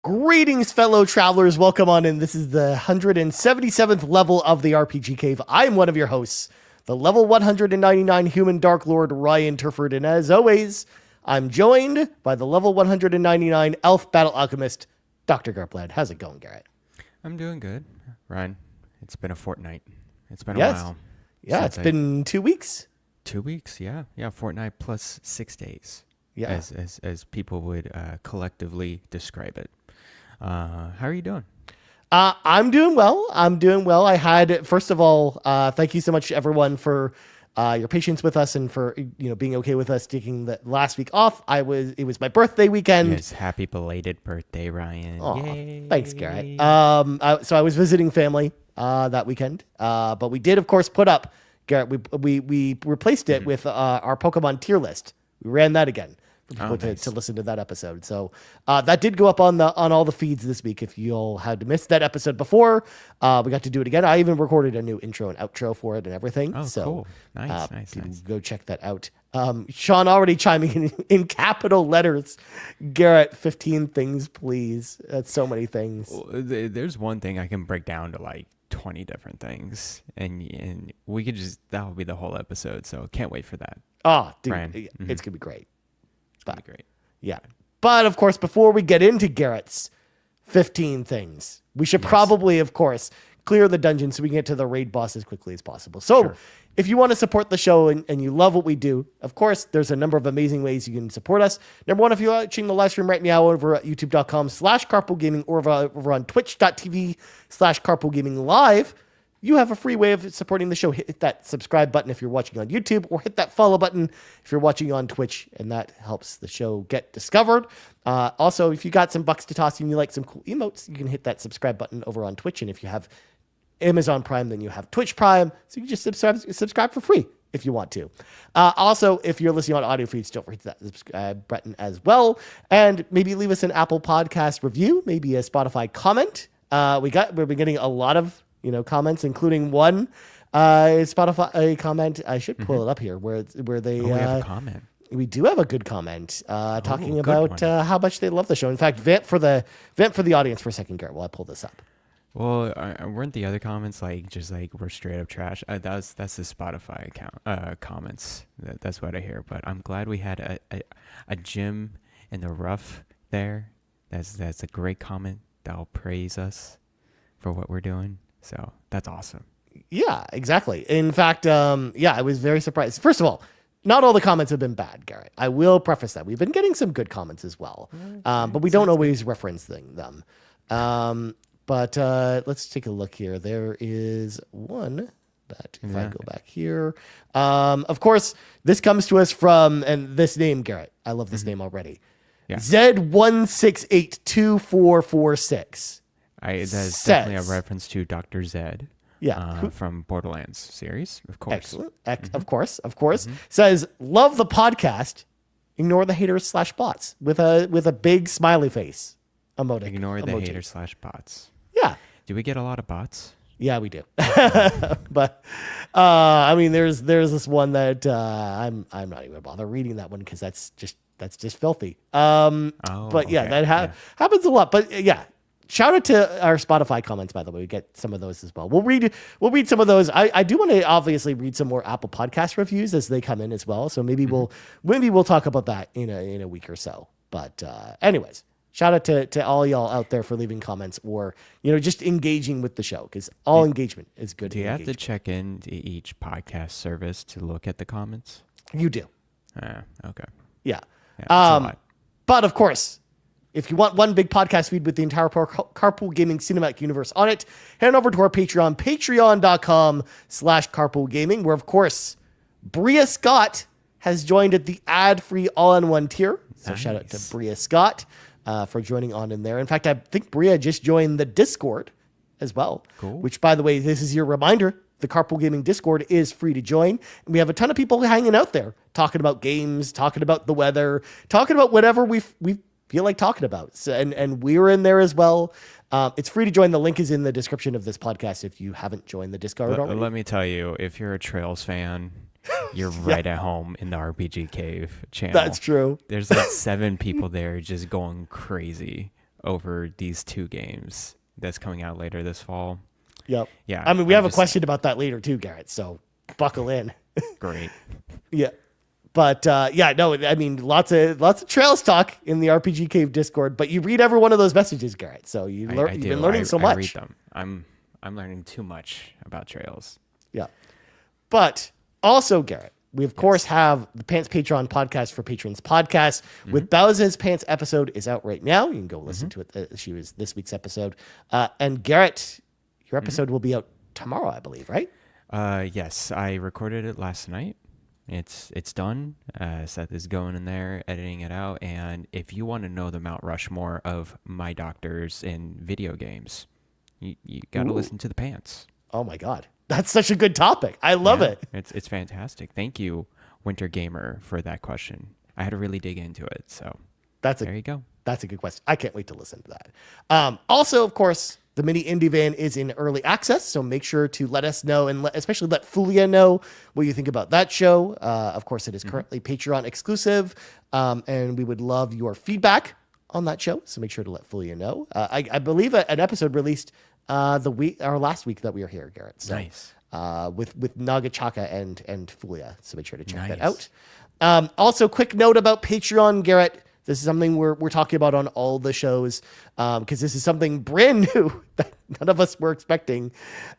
Greetings, fellow travelers. Welcome on in. This is the 177th level of the RPG Cave. I am one of your hosts, the level 199 human Dark Lord, Ryan Turford. And as always, I'm joined by the level 199 elf battle alchemist, Dr. Garret. How's it going, Garret? I'm doing good, Ryan. It's been a fortnight. It's been a while. Yeah, it's been 2 weeks. 2 weeks, yeah. Fortnight plus 6 days. Yeah. As people would collectively describe it. How are you doing? I'm doing well. I had, first of all, thank you so much, everyone, for your patience with us and for being okay with us taking the last week off. It was my birthday weekend. Yes, happy belated birthday, Ryan. Yay. Thanks, Garret. So I was visiting family that weekend, but we did, of course, put up, Garret. We replaced it with our Pokemon tier list. We ran that again for people to listen to that episode. So that did go up on all the feeds this week. If you all had missed that episode before, we got to do it again. I even recorded a new intro and outro for it and everything. Oh, so cool. Nice. Go check that out. Sean already chiming in capital letters. Garret, 15 things, please. That's so many things. Well, there's one thing I can break down to like 20 different things, and we could that'll be the whole episode. So can't wait for that. Oh, dude, it's gonna be great. That'd be great. Yeah. But of course, before we get into Garrett's 15 things, we should probably, of course, clear the dungeon so we can get to the raid boss as quickly as possible. So if you want to support the show and you love what we do, of course, there's a number of amazing ways you can support us. Number one, if you're watching the live stream right now over at youtube.com/carpoolgaming or over on twitch.tv/carpoolgaming live, you have a free way of supporting the show. Hit that subscribe button if you're watching on YouTube, or hit that follow button if you're watching on Twitch, and that helps the show get discovered. Also, if you got some bucks to toss and you like some cool emotes, you can hit that subscribe button over on Twitch. And if you have Amazon Prime, then you have Twitch Prime, so you can just subscribe for free if you want to. Also, if you're listening on audio feeds, don't forget that subscribe button as well. And maybe leave us an Apple Podcast review, maybe a Spotify comment. We've been getting a lot of comments, including one Spotify comment. I should pull it up here where they we have a comment. We do have a good comment talking about how much they love the show. In fact, vent for the audience for a second, Garret, while I pull this up. Well, weren't the other comments just we're straight up trash? That's the Spotify account comments. That's what I hear. But I'm glad we had a gym in the rough there. That's a great comment. That'll praise us for what we're doing. So that's awesome. Yeah, exactly. In fact, I was very surprised. First of all, not all the comments have been bad, Garret. I will preface that. We've been getting some good comments as well, but we don't always reference them. But let's take a look here. There is one that, if I go back here, of course, this comes to us from, and this name, Garret, I love this name already. Yeah. Z1682446. That's definitely a reference to Dr. Zed. Yeah. From Borderlands series, of course. Excellent. Of course. Says, love the podcast. Ignore the haters/bots with a big smiley face emoji. Ignore the haters/bots. Yeah. Do we get a lot of bots? Yeah, we do. But I mean, there's this one that I'm not even gonna bother reading that one because that's just filthy. But yeah, that happens a lot. But yeah. Shout out to our Spotify comments, by the way. We get some of those as well. We'll read some of those. I do want to obviously read some more Apple Podcast reviews as they come in as well. So maybe we'll talk about that in a week or so. But anyways, shout out to all y'all out there for leaving comments or just engaging with the show, because all engagement is good. Do you have to check into each podcast service to look at the comments? You do. Okay. Yeah. That's a lot. But of course, if you want one big podcast feed with the entire Carpool Gaming cinematic universe on it, head over to our Patreon, patreon.com/carpoolgaming, where, of course, Bria Scott has joined at the ad-free all-in-one tier. So shout out to Bria Scott for joining on in there. In fact, I think Bria just joined the Discord as well. Cool. Which, by the way, this is your reminder. The Carpool Gaming Discord is free to join. And we have a ton of people hanging out there talking about games, talking about the weather, talking about whatever we feel like talking about. So, and we're in there as well. It's free to join. The link is in the description of this podcast if you haven't joined the Discord already. Let me tell you, if you're a Trails fan, you're right at home in the RPG Cave channel. That's true. There's like 7 people there just going crazy over these 2 games that's coming out later this fall. Yep. Yeah. I mean, we have a question about that later too, Garrett. So buckle in. Great. Yeah. But no, I mean, lots of Trails talk in the RPG Cave Discord, but you read every one of those messages, Garrett. So you've been learning so much. I read them. I'm learning too much about Trails. Yeah. But also, Garrett, we of course have the Pants Patreon podcast for patrons podcast with Bowser's Pants episode is out right now. You can go listen to it. She was this week's episode. And Garrett, your episode will be out tomorrow, I believe, right? Yes, I recorded it last night. It's done. Seth is going in there, editing it out. And if you want to know the Mount Rushmore of my doctors in video games, you got to listen to the Pants. Oh my God. That's such a good topic. I love it. It's fantastic. Thank you, Winter Gamer, for that question. I had to really dig into it. So there you go. That's a good question. I can't wait to listen to that. Also, of course, the mini indie van is in early access, so make sure to let us know and especially let Fulia know what you think about that show. Of course, it is currently Patreon exclusive, and we would love your feedback on that show. So make sure to let Fulia know. I believe an episode released last week that we were here, Garrett. So, nice. With Nagachaka and Fulia. So make sure to check that out. Also, quick note about Patreon, Garrett. This is something we're talking about on all the shows because this is something brand new that none of us were expecting.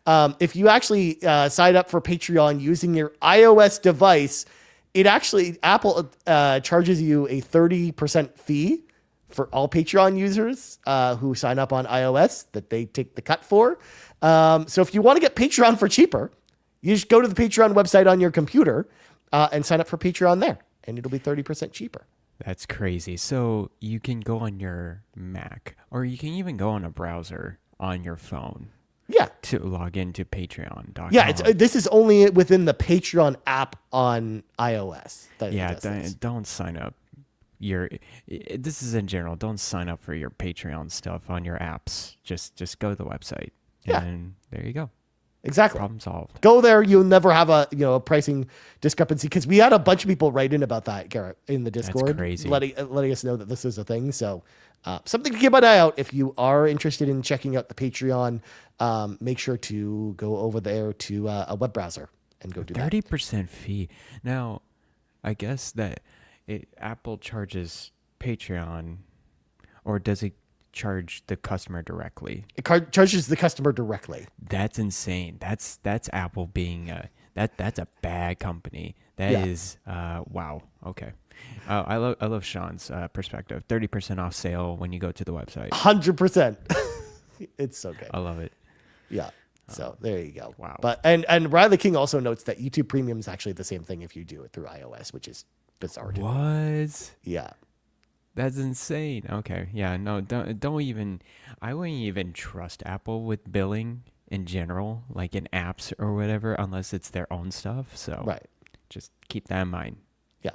If you actually sign up for Patreon using your iOS device, Apple charges you a 30% fee for all Patreon users who sign up on iOS that they take the cut for. So if you want to get Patreon for cheaper, you just go to the Patreon website on your computer and sign up for Patreon there, and it'll be 30% cheaper. That's crazy. So you can go on your Mac, or you can even go on a browser on your phone. Yeah. To log into Patreon.com. Yeah, this is only within the Patreon app on iOS. Don't sign up. This is in general. Don't sign up for your Patreon stuff on your apps. Just go to the website. Yeah. And there you go. Exactly. Problem solved. Go there. You'll never have a pricing discrepancy because we had a bunch of people write in about that, Garrett, in the Discord. That's crazy. Letting us know that this is a thing. So something to keep an eye out. If you are interested in checking out the Patreon, make sure to go over there to a web browser and go do 30% fee. Now, I guess that Apple charges Patreon, or does it charge the customer directly? It charges the customer directly. That's insane. That's Apple being that's a bad company. That is wow. Okay. I love Sean's perspective. 30% off sale when you go to the website. 100%. It's so good. I love it. Yeah. So there you go. Wow. But and Riley King also notes that YouTube Premium is actually the same thing if you do it through iOS, which is bizarre. What? Yeah. That's insane. Okay. Yeah. No. Don't even. I wouldn't even trust Apple with billing in general, like in apps or whatever, unless it's their own stuff. So just keep that in mind. Yeah.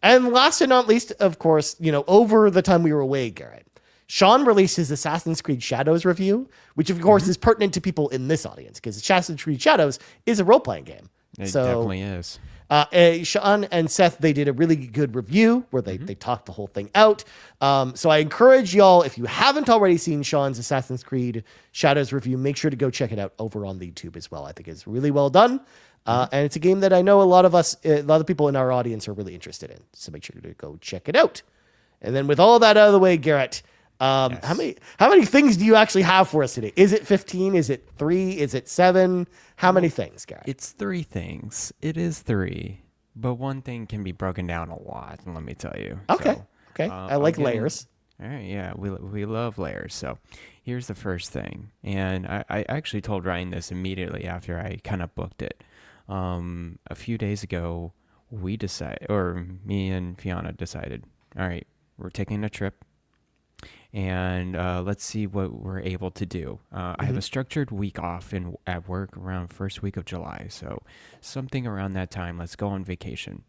And last and not least, of course, over the time we were away, Garrett, Sean released his Assassin's Creed Shadows review, which of course is pertinent to people in this audience because Assassin's Creed Shadows is a role-playing game. It definitely is. Sean and Seth, they did a really good review where they talked the whole thing out. So I encourage y'all, if you haven't already seen Sean's Assassin's Creed Shadows review, make sure to go check it out over on the YouTube as well. I think it's really well done. And it's a game that I know a lot of people in our audience are really interested in. So make sure to go check it out. And then with all that out of the way, Garrett, yes. How many things do you actually have for us today? Is it 15? Is it 3? Is it 7? How many things, Garrett? It's 3 things. It is 3, but one thing can be broken down a lot. Let me tell you. Okay. So, okay. I like layers. All right. Yeah, we love layers. So here's the first thing, and I actually told Ryan this immediately after I kind of booked it. A few days ago, me and Fiona decided, all right, we're taking a trip. And let's see what we're able to do. I have a structured week off at work around first week of July. So something around that time, let's go on vacation.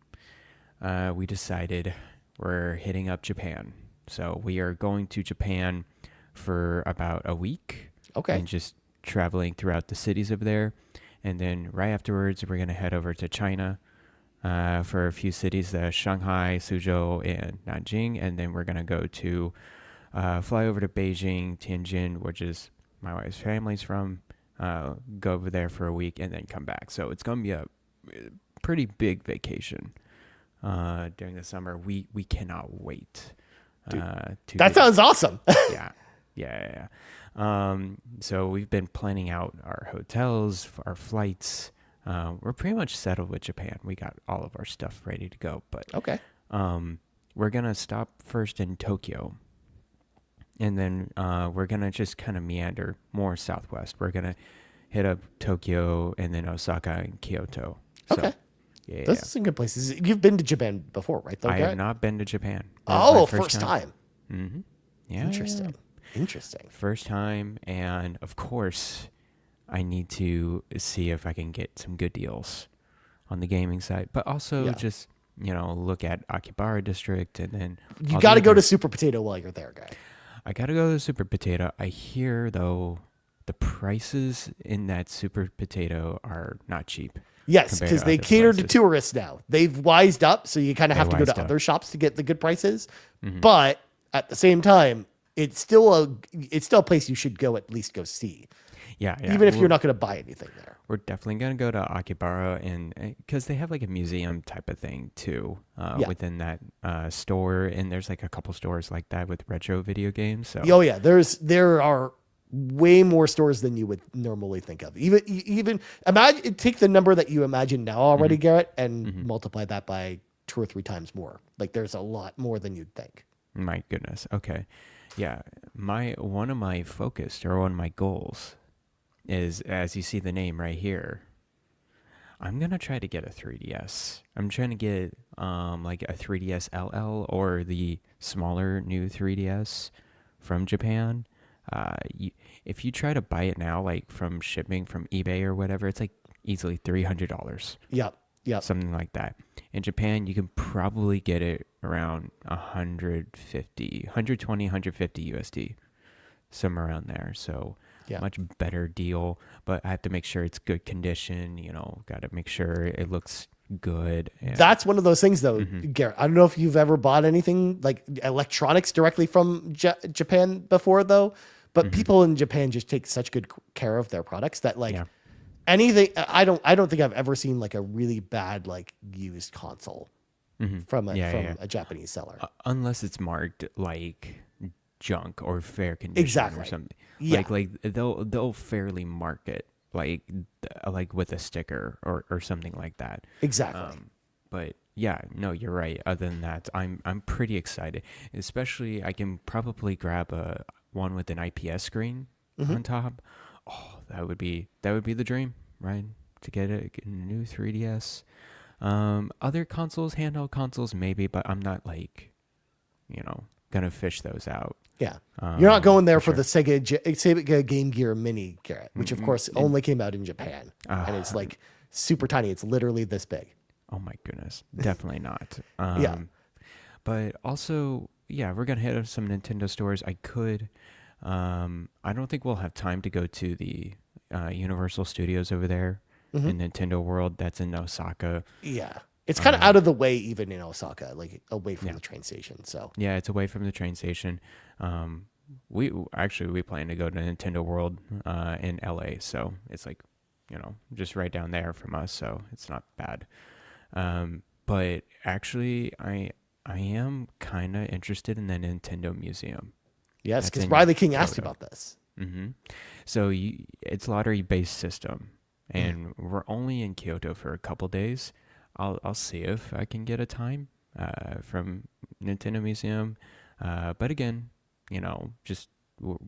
We decided we're hitting up Japan. So we are going to Japan for about a week. Okay. And just traveling throughout the cities over there. And then right afterwards, we're going to head over to China for a few cities, Shanghai, Suzhou, and Nanjing. And then we're going to go to fly over to Beijing, Tianjin, which is my wife's family's from, go over there for a week, and then come back. So it's going to be a pretty big vacation during the summer. We cannot wait. That sounds awesome. Yeah. So we've been planning out our hotels, our flights. We're pretty much settled with Japan. We got all of our stuff ready to go. But Okay. we're going to stop first in Tokyo. And then we're going to just kind of meander more southwest. We're going to hit up Tokyo and then Osaka and Kyoto. So, Okay. Yeah. Those are some good places. You've been to Japan before, right? Though, I Garrett? have not been to Japan. Oh, first time. Mm-hmm. Yeah. Interesting. First time. And of course, I need to see if I can get some good deals on the gaming side. But also just, look at Akihabara District. And then You got to go to Super Potato while you're there, guy. I got to go to the Super Potato. I hear, though, the prices in that Super Potato are not cheap. Yes, because they cater to tourists now. They've wised up, so you kind of have to go to other shops to get the good prices. Mm-hmm. But at the same time, it's still a place you should go at least go see. Yeah. Even if you're not going to buy anything there. We're definitely going to go to Akihabara, and because they have like a museum type of thing too within that store, and there's like a couple stores like that with retro video games. So there are way more stores than you would normally think of. Even imagine, take the number that you imagine now already, mm-hmm. Garrett, and mm-hmm. multiply that by 2 or 3 times more. Like there's a lot more than you'd think. My goodness. Okay. Yeah. One of my goals is, as you see the name right here, I'm going to try to get a 3DS. I'm trying to get like a 3DS LL or the smaller new 3DS from Japan. If you try to buy it now, like from shipping from eBay or whatever, it's like easily $300. Yep. Something like that. In Japan, you can probably get it around 120, 150 USD, somewhere around there. So much better deal, but I have to make sure it's good condition. Got to make sure it looks good. That's one of those things, though, mm-hmm. Garrett. I don't know if you've ever bought anything like electronics directly from Japan before, though. But mm-hmm. people in Japan just take such good care of their products that anything. I don't think I've ever seen like a really bad like used console mm-hmm. from a Japanese seller, unless it's marked like junk or fair condition or something. Yeah. Like they'll fairly mark it like with a sticker or something like that. Exactly. But yeah, no, you're right. Other than that, I'm pretty excited. Especially I can probably grab one with an IPS screen mm-hmm. on top. Oh, that would be the dream, right? To get a new 3DS. Other consoles, handheld consoles maybe, but I'm not like, gonna fish those out. Yeah. You're not going there for the Sega Game Gear Mini, Garrett, which of course only came out in Japan. And it's like super tiny. It's literally this big. Oh my goodness. Definitely not. Yeah. But also, we're going to hit up some Nintendo stores. I could. I don't think we'll have time to go to the Universal Studios over there mm-hmm. in Nintendo World. That's in Osaka. Yeah. It's kind of out of the way, even in Osaka, like away from the train station. So yeah, it's away from the train station. We plan to go to Nintendo World in LA, so it's like just right down there from us, so it's not bad. But actually, I am kind of interested in the Nintendo Museum. Yes, because Riley King asked you about this. Mm-hmm. So it's lottery-based system, and we're only in Kyoto for a couple days. I'll see if I can get a time from Nintendo Museum. But again, just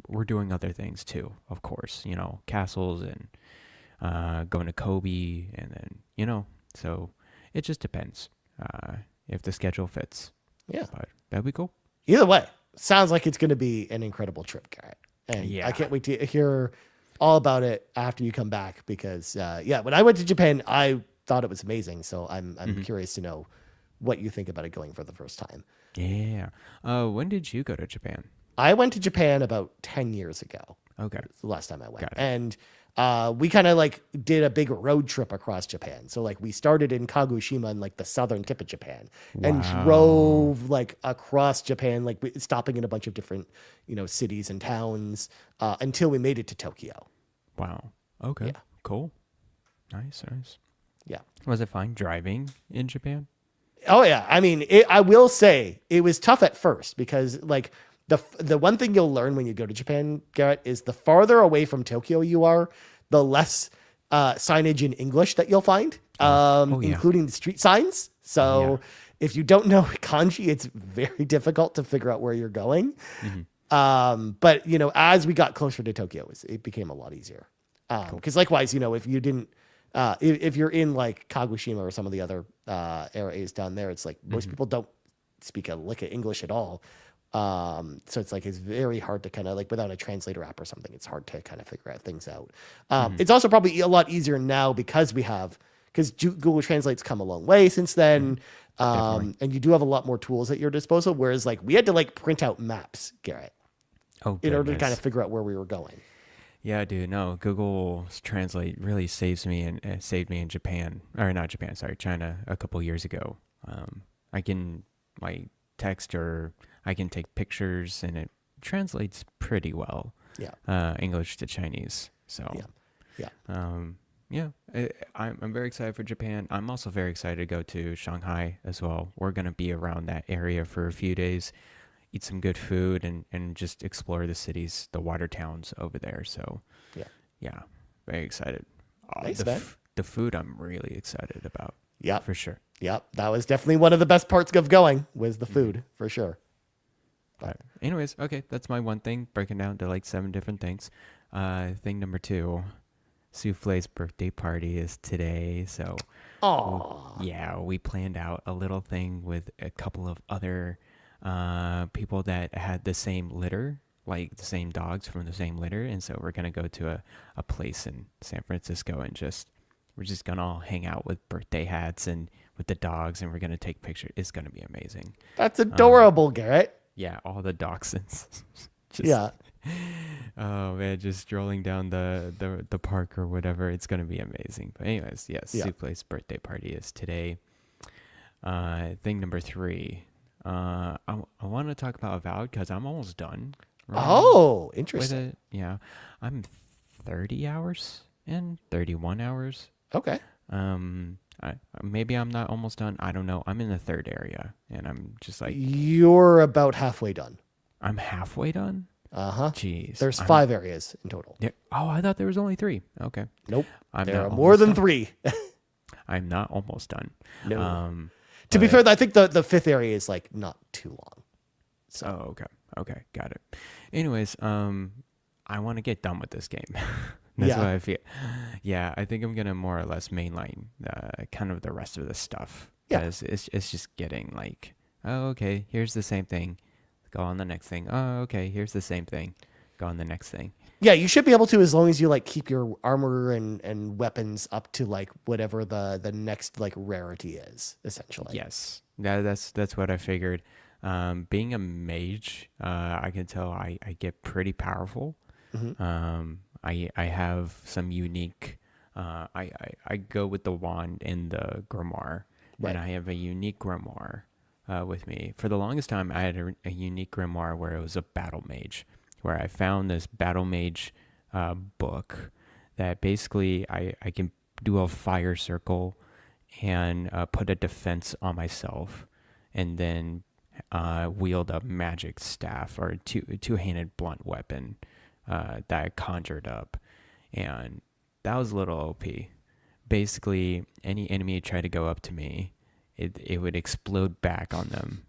we're doing other things too, of course. Castles and going to Kobe, and then so it just depends if the schedule fits. Yeah, but that'd be cool. Either way, sounds like it's going to be an incredible trip, Garrett. And I can't wait to hear all about it after you come back because when I went to Japan, I thought it was amazing. So I'm mm-hmm. curious to know what you think about it going for the first time. Yeah. When did you go to Japan? I went to Japan about 10 years ago. Okay. It's the last time I went. And we kind of like did a big road trip across Japan. So like we started in Kagoshima in like the southern tip of Japan and drove like across Japan, like stopping in a bunch of different, cities and towns until we made it to Tokyo. Wow. Okay. Yeah. Cool. Nice. Yeah. Was it fine driving in Japan? Oh yeah. I mean, I will say it was tough at first because like the one thing you'll learn when you go to Japan, Garrett, is the farther away from Tokyo you are, the less signage in English that you'll find, including the street signs. So if you don't know kanji, it's very difficult to figure out where you're going. But as we got closer to Tokyo, it became a lot easier. Because likewise, if you didn't, if you're in like Kagoshima or some of the other areas down there, it's like most people don't speak a lick of English at all. So it's like it's very hard to kind of like without a translator app or something, it's hard to kind of figure out things out. It's also probably a lot easier now because Google Translate's come a long way since then. And you do have a lot more tools at your disposal. Whereas like we had to like print out maps, Garrett, in order to kind of figure out where we were going. Yeah, dude. No, Google Translate really saved me in Japan, or not Japan, sorry, China a couple years ago. I can like text or I can take pictures and it translates pretty well. Yeah. English to Chinese. So I'm very excited for Japan. I'm also very excited to go to Shanghai as well. We're gonna be around that area for a few days, eat some good food and just explore the cities, the water towns over there. So yeah, very excited. Nice, man. The food I'm really excited about. Yeah, for sure. Yep, that was definitely one of the best parts of going was the food, for sure. But anyways, okay, that's my one thing, breaking down to like 7 different things. Thing number 2, Souffle's birthday party is today, so we planned out a little thing with a couple of other people that had the same litter, like the same dogs from the same litter, and so we're gonna go to a place in San Francisco and we're just gonna all hang out with birthday hats and with the dogs, and we're gonna take pictures. It's gonna be amazing. That's adorable, Garrett. Yeah, all the dachshunds. Oh man, just strolling down the park or whatever. It's gonna be amazing. But anyways, yes, Souffle's birthday party is today. Thing number 3. I want to talk about Avowed because I'm almost done. Right? Oh, interesting. Yeah, I'm 30 hours in, 31 hours. Okay. Maybe I'm not almost done. I don't know. I'm in the 3rd area, and I'm just like... You're about halfway done. I'm halfway done? Uh-huh. Jeez. There's 5 areas in total. Yeah. Oh, I thought there was only 3. Okay. Nope. There are more than 3. I'm not almost done. No. To be fair, I think the 5th area is like not too long. So. Oh, okay. Okay, got it. Anyways, I want to get done with this game. That's what I feel. Yeah, I think I'm gonna more or less mainline kind of the rest of the stuff. Because it's just getting like, oh, okay, here's the same thing. Go on the next thing. Oh, okay, here's the same thing. Go on the next thing. Yeah, you should be able to as long as you like keep your armor and weapons up to like whatever the next like rarity is, essentially. Yes. That's what I figured. Being a mage, I can tell I get pretty powerful. Mm-hmm. I have some unique I go with the wand and the grimoire. Right. And I have a unique grimoire with me. For the longest time I had a unique grimoire where it was a battle mage, where I found this battle mage book that basically I can do a fire circle and put a defense on myself, and then wield a magic staff or a two-handed blunt weapon that I conjured up. And that was a little OP. Basically, any enemy tried to go up to me, it would explode back on them.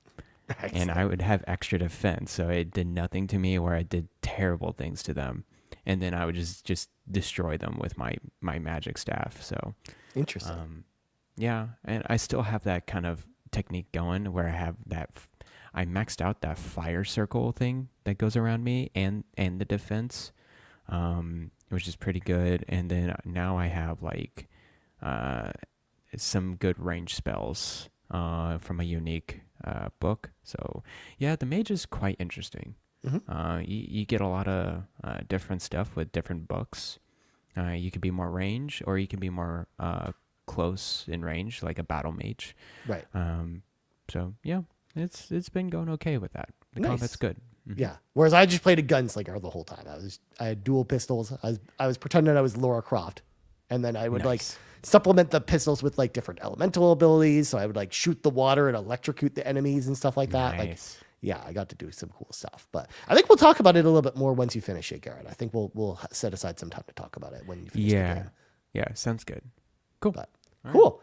And I would have extra defense, so it did nothing to me where I did terrible things to them. And then I would just destroy them with my magic staff. So interesting. Yeah, and I still have that kind of technique going where I have that. I maxed out that fire circle thing that goes around me and the defense, which is pretty good. And then now I have like some good range spells from a unique book. So yeah, the mage is quite interesting. Mm-hmm. You get a lot of different stuff with different books. You could be more range, or you can be more close in range, like a battle mage. Right. So yeah, it's been going okay with that. The Nice. combat's good. Yeah. Whereas I just played a gunslinger the whole time. I had dual pistols. I was pretending I was Lara Croft, and then I would like Nice. supplement the pistols with like different elemental abilities. So I would like shoot the water and electrocute the enemies and stuff like that. Like, Nice. yeah, I got to do some cool stuff. But I think we'll talk about it a little bit more once you finish it, Garrett. I think we'll set aside some time to talk about it when you finish the Yeah. game. Yeah. Sounds good. Cool. But cool.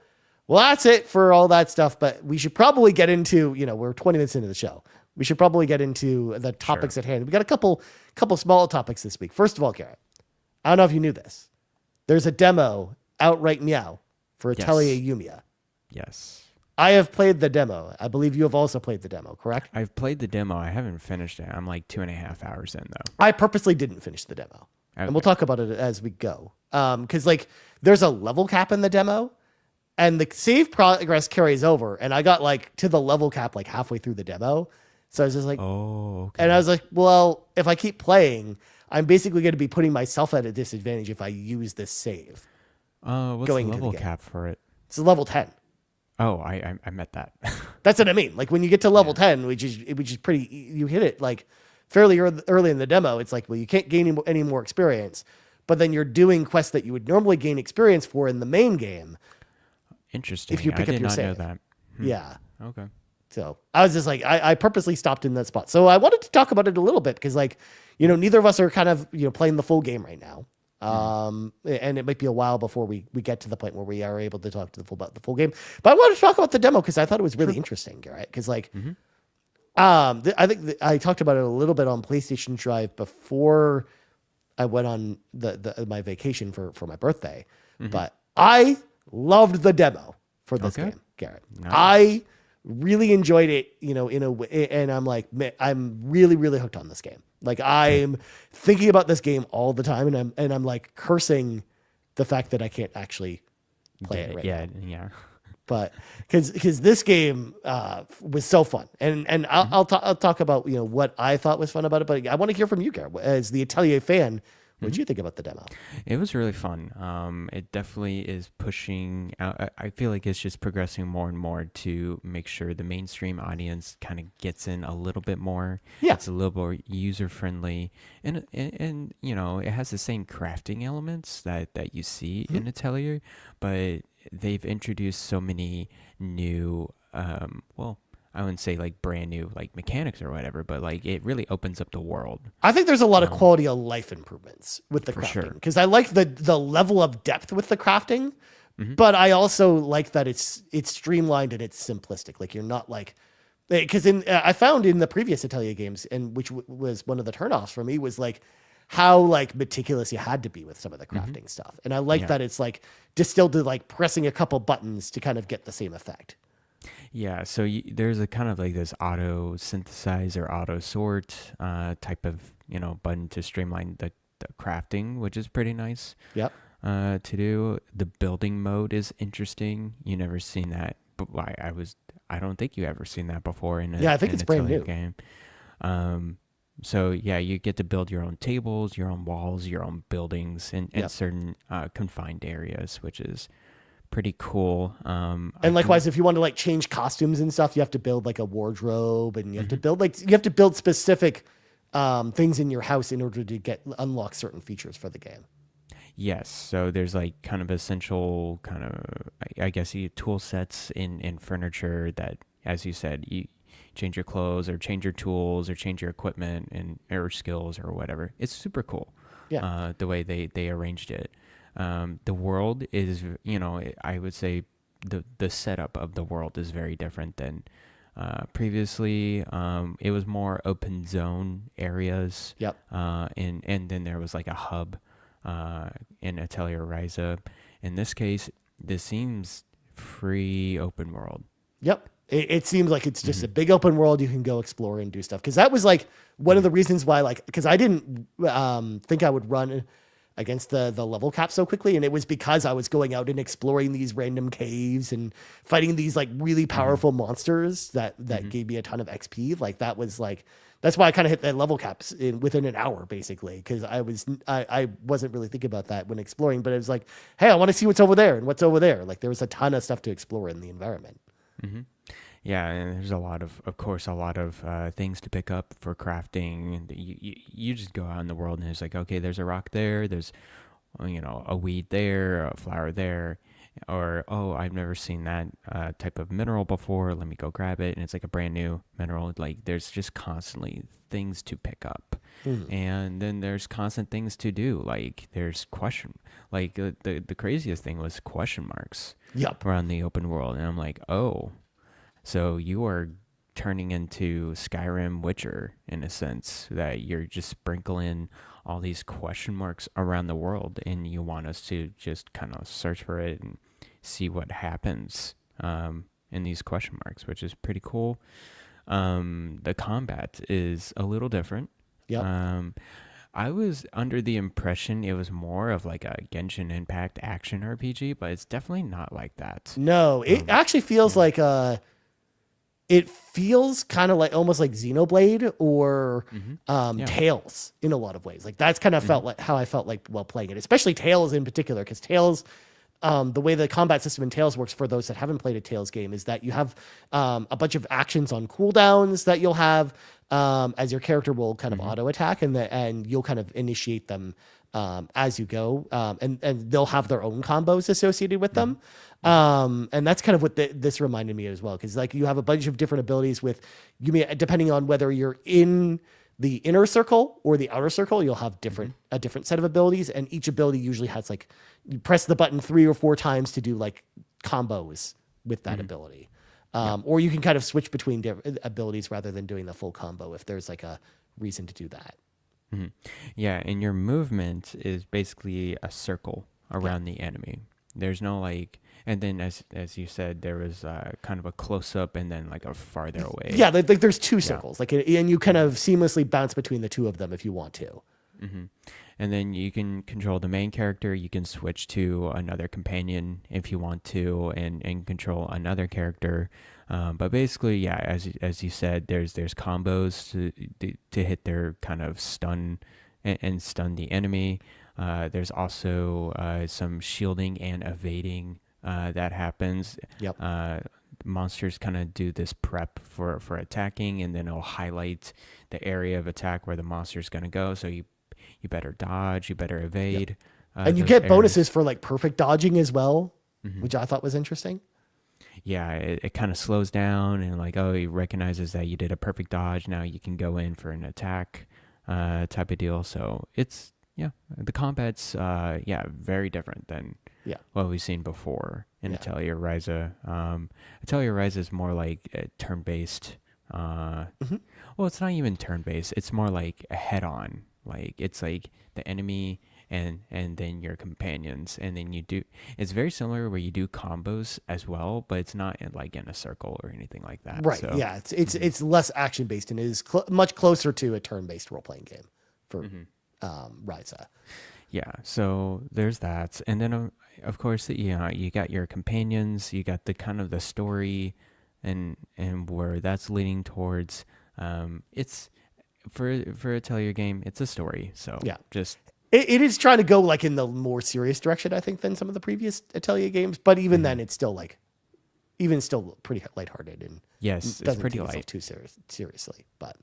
Well, that's it for all that stuff. But we should probably get into, we're 20 minutes into the show. We should probably get into the topics at hand. We got a couple small topics this week. First of all, Garrett, I don't know if you knew this. There's a demo out right now for Atelier Yumia. Yes. I have played the demo. I believe you have also played the demo, correct? I've played the demo. I haven't finished it. I'm like 2.5 hours in though. I purposely didn't finish the demo. And we'll talk about it as we go. Because like there's a level cap in the demo and the save progress carries over. And I got like to the level cap like halfway through the demo. So I was just like, oh, okay. And I was like, well, if I keep playing, I'm basically going to be putting myself at a disadvantage if I use this save. What's going the into the level game. cap for it? It's level 10. Oh, I meant that. That's what I mean. Like when you get to level 10, which is pretty, you hit it like fairly early in the demo. It's like, well, you can't gain any more experience, but then you're doing quests that you would normally gain experience for in the main game. Interesting. If you pick I up did your not know save. that. Yeah. Okay. So I was just like, I purposely stopped in that spot. So I wanted to talk about it a little bit because like, neither of us are kind of, playing the full game right now. And it might be a while before we get to the point where we are able to talk about the full game. But I wanted to talk about the demo because I thought it was really interesting, Garrett. Because like, I think I talked about it a little bit on PlayStation Drive before I went on my vacation for my birthday. But I loved the demo for this game, Garrett. Nice. I really enjoyed it, in a way, and I'm like, man, I'm really, really hooked on this game. Like I'm thinking about this game all the time, and I'm like cursing the fact that I can't actually play it right now. Yeah. But because this game was so fun, and I'll talk about what I thought was fun about it. But I want to hear from you, Garrett, as the Atelier fan. What did you think about the demo? It was really fun. It definitely is pushing out. I feel like it's just progressing more and more to make sure the mainstream audience kind of gets in a little bit more. Yeah. It's a little more user friendly, and it has the same crafting elements that you see in Atelier, but they've introduced so many new I wouldn't say like brand new like mechanics or whatever, but like it really opens up the world. I think there's a lot of quality of life improvements with the For crafting sure. because I like the level of depth with the crafting, but I also like that it's streamlined and it's simplistic. Like you're not like, because I found in the previous Atelier games, and which was one of the turnoffs for me, was like how like meticulous you had to be with some of the crafting stuff, and I like that it's like distilled to like pressing a couple buttons to kind of get the same effect. Yeah, so there's a kind of like this auto synthesize or auto sort type of button to streamline the crafting, which is pretty nice. Yep. To do. The building mode is interesting. You never seen that, but I don't think you ever seen that before in I think it's brand Atelier new game. So yeah, you get to build your own tables, your own walls, your own buildings in certain confined areas, which is pretty cool. And likewise, if you want to like change costumes and stuff, you have to build like a wardrobe, and you have to build specific things in your house in order to unlock certain features for the game. Yes, so there's like kind of essential kind of I guess tool sets in furniture that, as you said, you change your clothes or change your tools or change your equipment or skills or whatever. It's super cool. Yeah. The way they arranged it. The world is, I would say the setup of the world is very different than previously. It was more open zone areas. Yep. And then there was like a hub in Atelier Ryza. In this case, this seems free open world. Yep. It seems like it's just a big open world. You can go explore and do stuff. Because that was like one of the reasons why, because I didn't think I would run against the level cap so quickly, and it was because I was going out and exploring these random caves and fighting these like really powerful monsters that gave me a ton of XP. Like that was like That's why I kind of hit that level caps within an hour, basically, because I wasn't really thinking about that when exploring, but it was like, hey, I want to see what's over there and what's over there. Like there was a ton of stuff to explore in the environment. Mm-hmm. Yeah, and there's of course, a lot of things to pick up for crafting. And you just go out in the world and it's like, okay, there's a rock there, there's a weed there, a flower there, or oh, I've never seen that type of mineral before. Let me go grab it, and it's like a brand new mineral. Like there's just constantly things to pick up, and then there's constant things to do. Like there's like the craziest thing was question marks. Yep. Around the open world, and I'm like, oh. So you are turning into Skyrim Witcher in a sense that you're just sprinkling all these question marks around the world, and you want us to just kind of search for it and see what happens in these question marks, which is pretty cool. The combat is a little different. Yep. I was under the impression it was more of like a Genshin Impact action RPG, but it's definitely not like that. No, it actually feels like it feels kind of like almost like Xenoblade or Tales in a lot of ways. Like that's kind of felt like how I felt like while playing it, especially Tales in particular, because Tales, the way the combat system in Tales works for those that haven't played a Tales game is that you have a bunch of actions on cooldowns that you'll have as your character will kind of auto attack, and you'll kind of initiate them as you go, and they'll have their own combos associated with them. And that's kind of what this reminded me as well, because like you have a bunch of different abilities with Yumia, depending on whether you're in the inner circle or the outer circle, you'll have a different set of abilities, and each ability usually has like you press the button 3 or 4 times to do like combos with that ability. Or you can kind of switch between different abilities rather than doing the full combo if there's like a reason to do that. Yeah, and your movement is basically a circle around the enemy. There's no like, and then as you said, there was kind of a close up and then like a farther away. Yeah, like there's 2 circles, like, and you kind of seamlessly bounce between the 2 of them if you want to. And then you can control the main character. You can switch to another companion if you want to, and control another character. But basically, yeah, as you said, there's combos to hit their kind of stun and stun the enemy. There's also some shielding and evading that happens. Yep. Monsters kind of do this prep for attacking, and then it'll highlight the area of attack where the monster's going to go. So you better dodge, you better evade. And you get bonuses for like perfect dodging as well, which I thought was interesting. Yeah, it kind of slows down and like, oh, it recognizes that you did a perfect dodge. Now you can go in for an attack type of deal. So it's, the combat's, very different than what we've seen before in Atelier Ryza. Atelier Ryza is more like a turn-based. Well, it's not even turn-based. It's more like a head-on. Like it's like the enemy and then your companions, and then it's very similar where you do combos as well, but it's not in a circle or anything like that. Right. So, yeah. It's less action based and is much closer to a turn based role playing game for Ryza. Yeah. So there's that, and then of course you got your companions, you got the kind of the story, and where that's leading towards. It's for a Atelier game, it's a story. So just. It is trying to go like in the more serious direction, I think, than some of the previous Atelier games. But even then, it's still pretty lighthearted and yes, doesn't it's pretty take itself light. Too seriously. But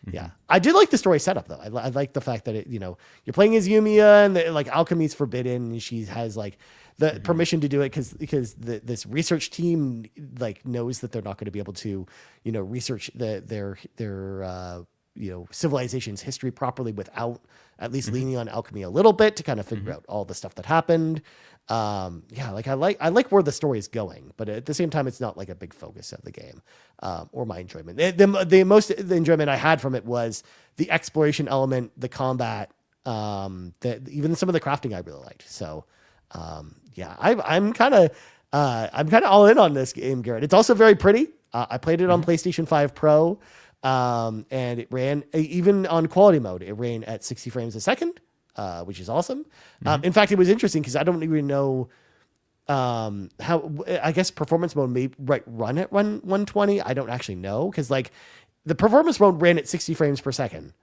yeah, I did like the story setup though. I like the fact that you're playing as Yumia and like alchemy's forbidden. And she has like the permission to do it because this research team like knows that they're not going to be able to research their civilization's history properly without at least leaning on alchemy a little bit to kind of figure out all the stuff that happened. Like I like where the story is going, but at the same time, it's not like a big focus of the game or my enjoyment. The enjoyment I had from it was the exploration element, the combat, even some of the crafting I really liked. So I'm kind of all in on this game, Garrett. It's also very pretty. I played it on PlayStation 5 Pro. And it ran even on quality mode. It ran at 60 frames a second, which is awesome. In fact, it was interesting because I don't even know how. I guess performance mode may run at 120. I don't actually know because like the performance mode ran at 60 frames per second,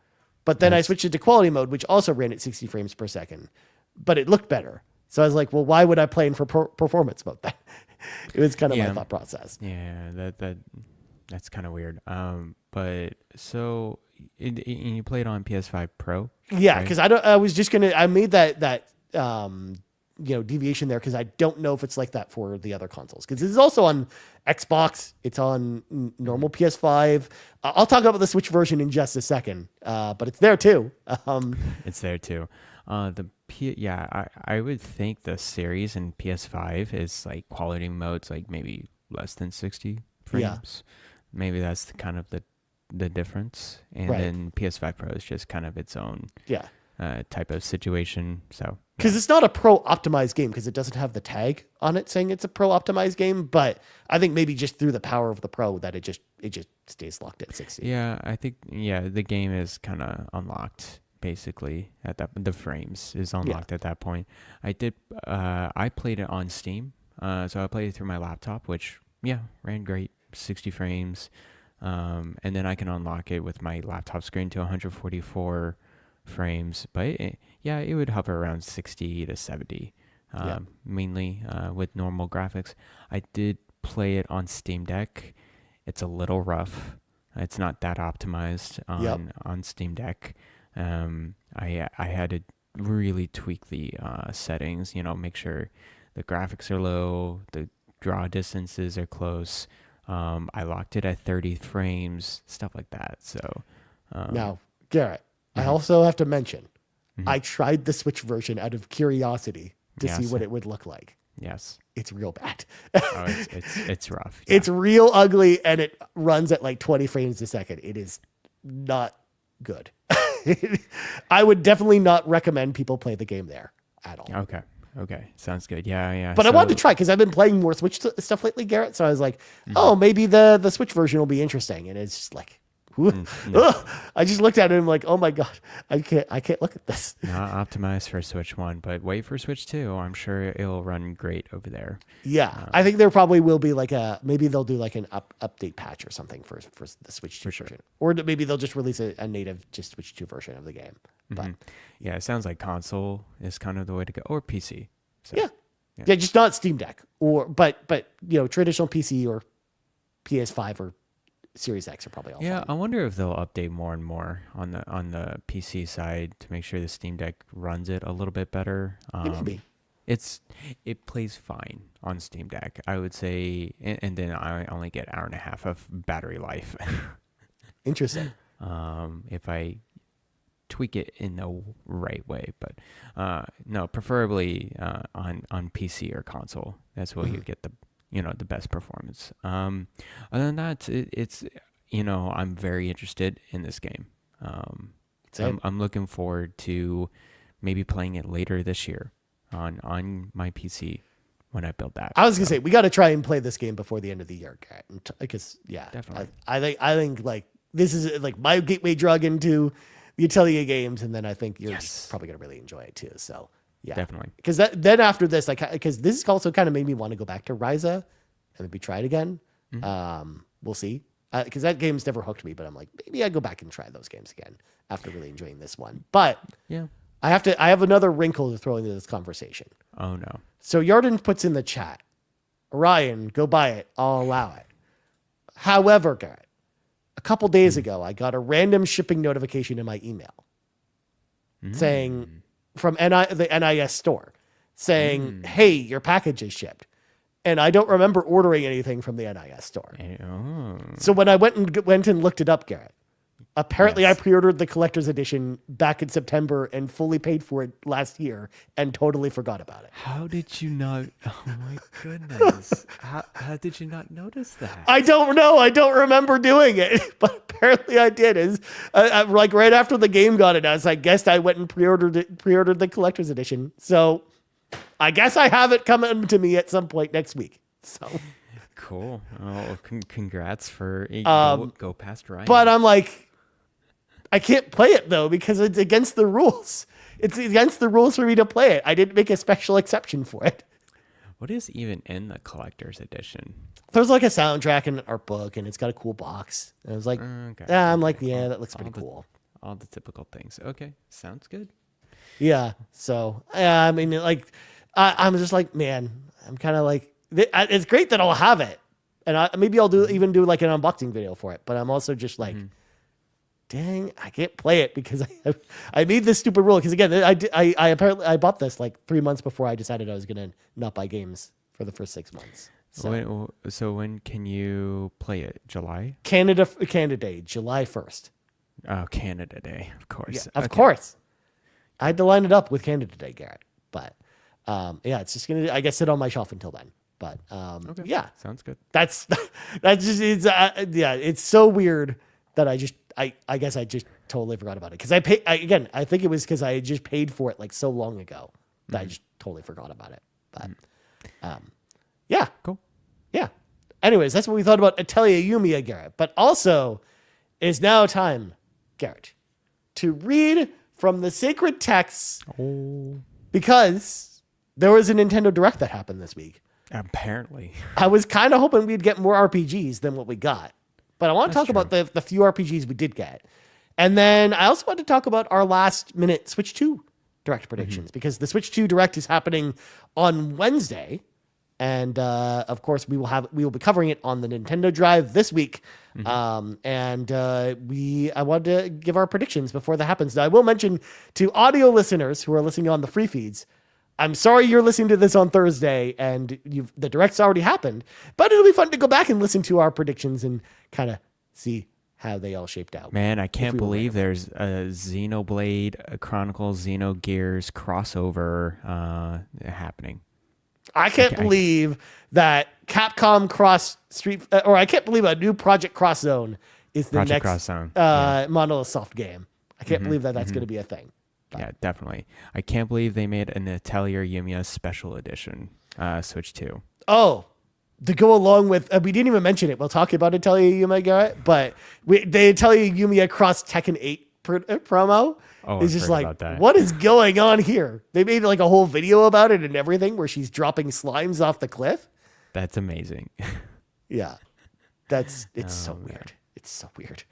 but then I Nice. switched it to quality mode, which also ran at 60 frames per second, but it looked better. So I was like, well, why would I play in for performance mode then? It was kind of my Yeah. thought process. Yeah, that's kind of weird. But so you played on PS5 Pro? Yeah, right? because I made that deviation there because I don't know if it's like that for the other consoles. Because this is also on Xbox, it's on normal PS5. I'll talk about the Switch version in just a second, but it's there too. It's there too. I would think the series in PS5 is like quality modes like maybe less than 60 frames. Maybe that's kind of the difference. And Right. then PS5 Pro is just kind of its own Yeah. type of situation. So Because it's not a pro optimized game because it doesn't have the tag on it saying it's a pro optimized game. But I think maybe just through the power of the pro that it just stays locked at 60. yeah, I think the game is kind of unlocked basically at that. The frames is unlocked at that point. I played it on Steam. So I played it through my laptop, which ran great, 60 frames. And then I can unlock it with my laptop screen to 144 frames, but it would hover around 60 to 70, mainly with normal graphics. I did play it on Steam Deck. It's a little rough. It's not that optimized on Steam Deck. I had to really tweak the settings, make sure the graphics are low, the draw distances are close. I locked it at 30 frames, stuff like that. So Now, Garrett, I also have to mention, I tried the Switch version out of curiosity to see what it would look like. yes, It's real bad. it's rough. Yeah. It's real ugly, and it runs at like 20 frames a second. It is not good. I would definitely not recommend people play the game there at all. Okay, sounds good. Yeah. But I wanted to try because I've been playing more Switch stuff lately, Garrett. So I was like, oh, maybe the Switch version will be interesting. And it's just like, I just looked at it and I'm like, oh my God, I can't look at this. Not optimized for Switch 1, but wait for Switch 2. I'm sure it'll run great over there. Yeah, I think there probably will be like maybe they'll do like an update patch or something for the Switch 2 version. Or maybe they'll just release a native just Switch 2 version of the game. But Yeah, it sounds like console is kind of the way to go, or PC. So, yeah, just not Steam Deck but traditional PC or PS5 or Series X are probably all Yeah, fine. I wonder if they'll update more and more on the PC side to make sure the Steam Deck runs it a little bit better. Maybe. It plays fine on Steam Deck, I would say, and then I only get hour and a half of battery life. Interesting. If I tweak it in the right way, but no, preferably on PC or console. That's where you get the best performance. Other than that, it's I'm very interested in this game. I'm looking forward to maybe playing it later this year on my PC when I build that. I was gonna say we got to try and play this game before the end of the year, because Definitely. I think like this is like my gateway drug into the Atelier games, and then I think you're probably gonna really enjoy it too. So yeah, Definitely. Because then after this, because this also kind of made me want to go back to Ryza and maybe try it again. We'll see. Because that game's never hooked me, but I'm like, maybe I go back and try those games again after really enjoying this one. But Yeah. I have another wrinkle to throw into this conversation. Oh no. So Yarden puts in the chat, Ryan, go buy it. I'll allow it. However, Garrett, a couple days ago, I got a random shipping notification in my email saying from the NIS store saying, hey, your package is shipped. And I don't remember ordering anything from the NIS store. So when I went and looked it up, Garrett, apparently I pre-ordered the collector's edition back in September and fully paid for it last year and totally forgot about it. How did you not? Oh my goodness! How did you not notice that? I don't know. I don't remember doing it, but apparently I did. Like right after the game got announced, I guess I went and pre-ordered the collector's edition. So I guess I have it coming to me at some point next week. So Cool. Oh, congrats for go past Ryan. but I'm like, I can't play it though because it's against the rules. It's against the rules for me to play it. I didn't make a special exception for it. What is even in the collector's edition? There's like a soundtrack and an art book, and it's got a cool box. And I was like, Okay. I'm like, yeah, that looks pretty cool. All the typical things. Okay, sounds good. Yeah. So, I mean, like, I'm just like, man, I'm kind of like, it's great that I'll have it. And maybe I'll even do like an unboxing video for it. But I'm also just like, dang, I can't play it because I made this stupid rule. Because again, I apparently I bought this like 3 months before I decided I was going to not buy games for the first 6 months. So when can you play it? July? Canada Day, July 1st. Oh, Canada Day, of course. Yeah, of course. I had to line it up with Canada Day, Garrett. But yeah, it's just going to, I guess, sit on my shelf until then. But Okay. yeah, Sounds good. that's just, it's, yeah, it's so weird that I guess I just totally forgot about it. Because I think it was because I had just paid for it like so long ago that I just totally forgot about it. But yeah. Cool. Yeah. Anyways, that's what we thought about Atelier Yumia, Garrett. But also, it's now time, Garrett, to read from the sacred texts because there was a Nintendo Direct that happened this week. Apparently. I was kind of hoping we'd get more RPGs than what we got. But I want to talk about the few RPGs we did get. And then I also want to talk about our last minute Switch 2 Direct predictions because the Switch 2 Direct is happening on Wednesday. And of course, we will be covering it on the Nintendo Drive this week. I wanted to give our predictions before that happens. Now, I will mention to audio listeners who are listening on the free feeds, I'm sorry you're listening to this on Thursday and the Direct's already happened, but it'll be fun to go back and listen to our predictions and kind of see how they all shaped out. Man, I can't believe there's a Xenoblade Chronicles Xenogears crossover happening. I can't believe that Capcom Cross Street, or I can't believe a new Project Cross Zone is the next Monolith Soft game. I can't believe that that's going to be a thing. But. Yeah, definitely. I can't believe they made an Atelier Yumia special edition Switch 2. Oh, to go along with, we didn't even mention it. We'll talk about Atelier Yumia, Garrett, but the Atelier Yumia Cross Tekken 8 promo is just like, what is going on here? They made like a whole video about it and everything where she's dropping slimes off the cliff. That's amazing. Yeah. It's so weird. It's so weird.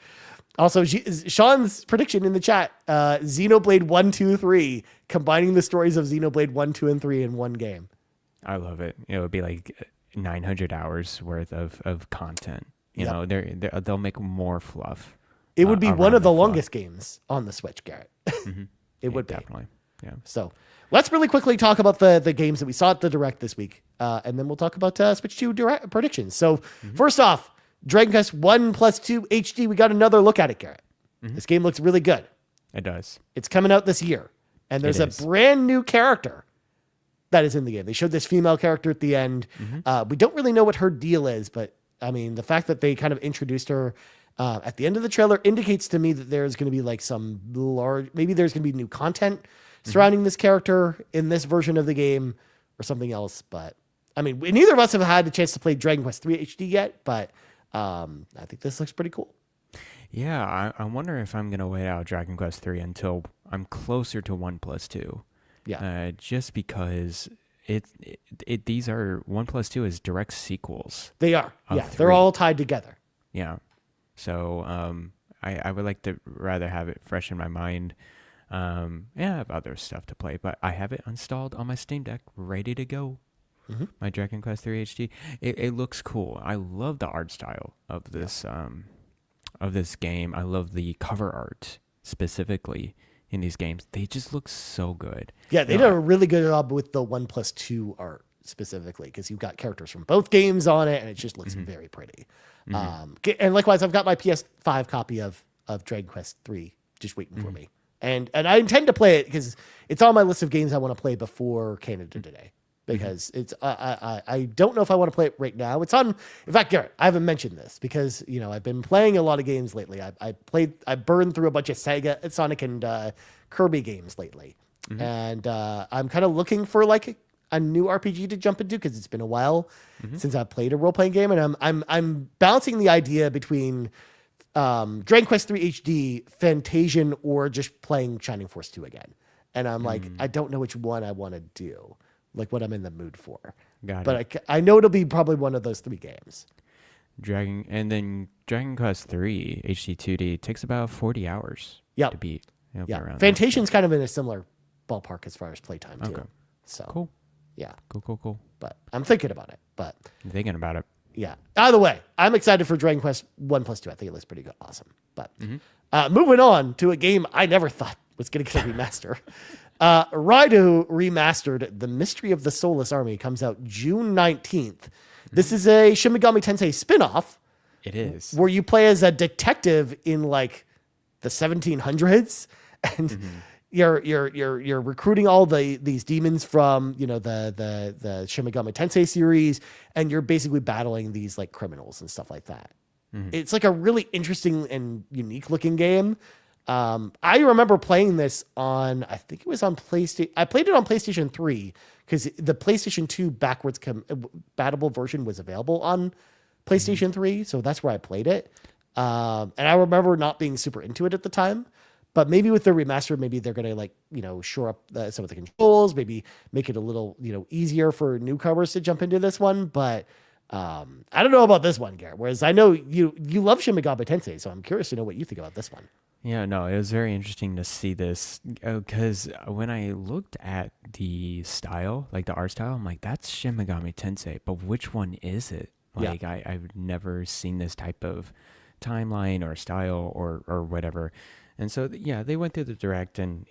Also, Sean's prediction in the chat, Xenoblade 1, 2, 3, combining the stories of Xenoblade 1, 2, and 3 in one game. I love it. It would be like 900 hours worth of content. You know, they'll make more fluff. It would be one of the longest games on the Switch, Garrett. It would definitely. Yeah. So let's really quickly talk about the games that we saw at the Direct this week. And then we'll talk about Switch 2 Direct predictions. So first off, Dragon Quest 1+2 HD, we got another look at it, Garrett. This game looks really good. It does. It's coming out this year. And there's a brand new character that is in the game. They showed this female character at the end. We don't really know what her deal is, but I mean, the fact that they kind of introduced her at the end of the trailer indicates to me that there's going to be like maybe there's going to be new content surrounding this character in this version of the game or something else. But I mean, neither of us have had a chance to play Dragon Quest 3 HD yet, but I think this looks pretty cool. Yeah, I wonder if I'm going to wait out Dragon Quest 3 until I'm closer to 1+2. Yeah. Just because these are 1+2 is direct sequels. They are. Yeah, they're all tied together. Yeah. So I would like to rather have it fresh in my mind. I have other stuff to play, but I have it installed on my Steam Deck, ready to go. My Dragon Quest 3 HD. It looks cool. I love the art style of this game. I love the cover art specifically in these games. They just look so good. Yeah, they did a really good job with the 1+2 art specifically because you've got characters from both games on it, and it just looks very pretty. And likewise, I've got my PS5 copy of Dragon Quest 3 just waiting for me. And I intend to play it because it's on my list of games I want to play before Canada Day. Because it's I don't know if I want to play it right now. It's on. In fact, Garrett, I haven't mentioned this because I've been playing a lot of games lately. I burned through a bunch of Sega, Sonic, and Kirby games lately, and I'm kind of looking for like a new RPG to jump into because it's been a while since I've played a role playing game, and I'm balancing the idea between Dragon Quest 3 HD, Fantasian, or just playing Shining Force 2 again. And I'm like, I don't know which one I want to do. Like what I'm in the mood for. Got but it. I know it'll be probably one of those 3 games. Dragon Quest 3 HD 2D takes about 40 hours Yep. to beat. Yep, Yeah. around Fantasion's kind of in a similar ballpark as far as playtime too. Okay. So Cool. yeah. Cool. But I'm thinking about it. But I'm thinking about it. yeah. Either way, I'm excited for Dragon Quest 1+2. I think it looks pretty good. Awesome. But moving on to a game I never thought was going to get a remaster. Raido Remastered, The Mystery of the Soulless Army, comes out June 19th. This is a Shin Megami Tensei spin-off. It is. Where you play as a detective in like the 1700s, and you're recruiting all these demons from the Shin Megami Tensei series, and you're basically battling these like criminals and stuff like that. It's like a really interesting and unique looking game. I remember playing this on, I think it was on PlayStation. I played it on PlayStation 3 because the PlayStation 2 backwards compatible version was available on PlayStation 3. So that's where I played it. And I remember not being super into it at the time, but maybe with the remaster, maybe they're going to shore up some of the controls, maybe make it a little, easier for newcomers to jump into this one. But I don't know about this one, Garrett. Whereas I know you love Shin Megami Tensei, so I'm curious to know what you think about this one. Yeah, no, it was very interesting to see this because when I looked at the style, like the art style, I'm like, that's Shin Megami Tensei, but which one is it? Like, I've never seen this type of timeline or style or whatever. And so, they went through the direct and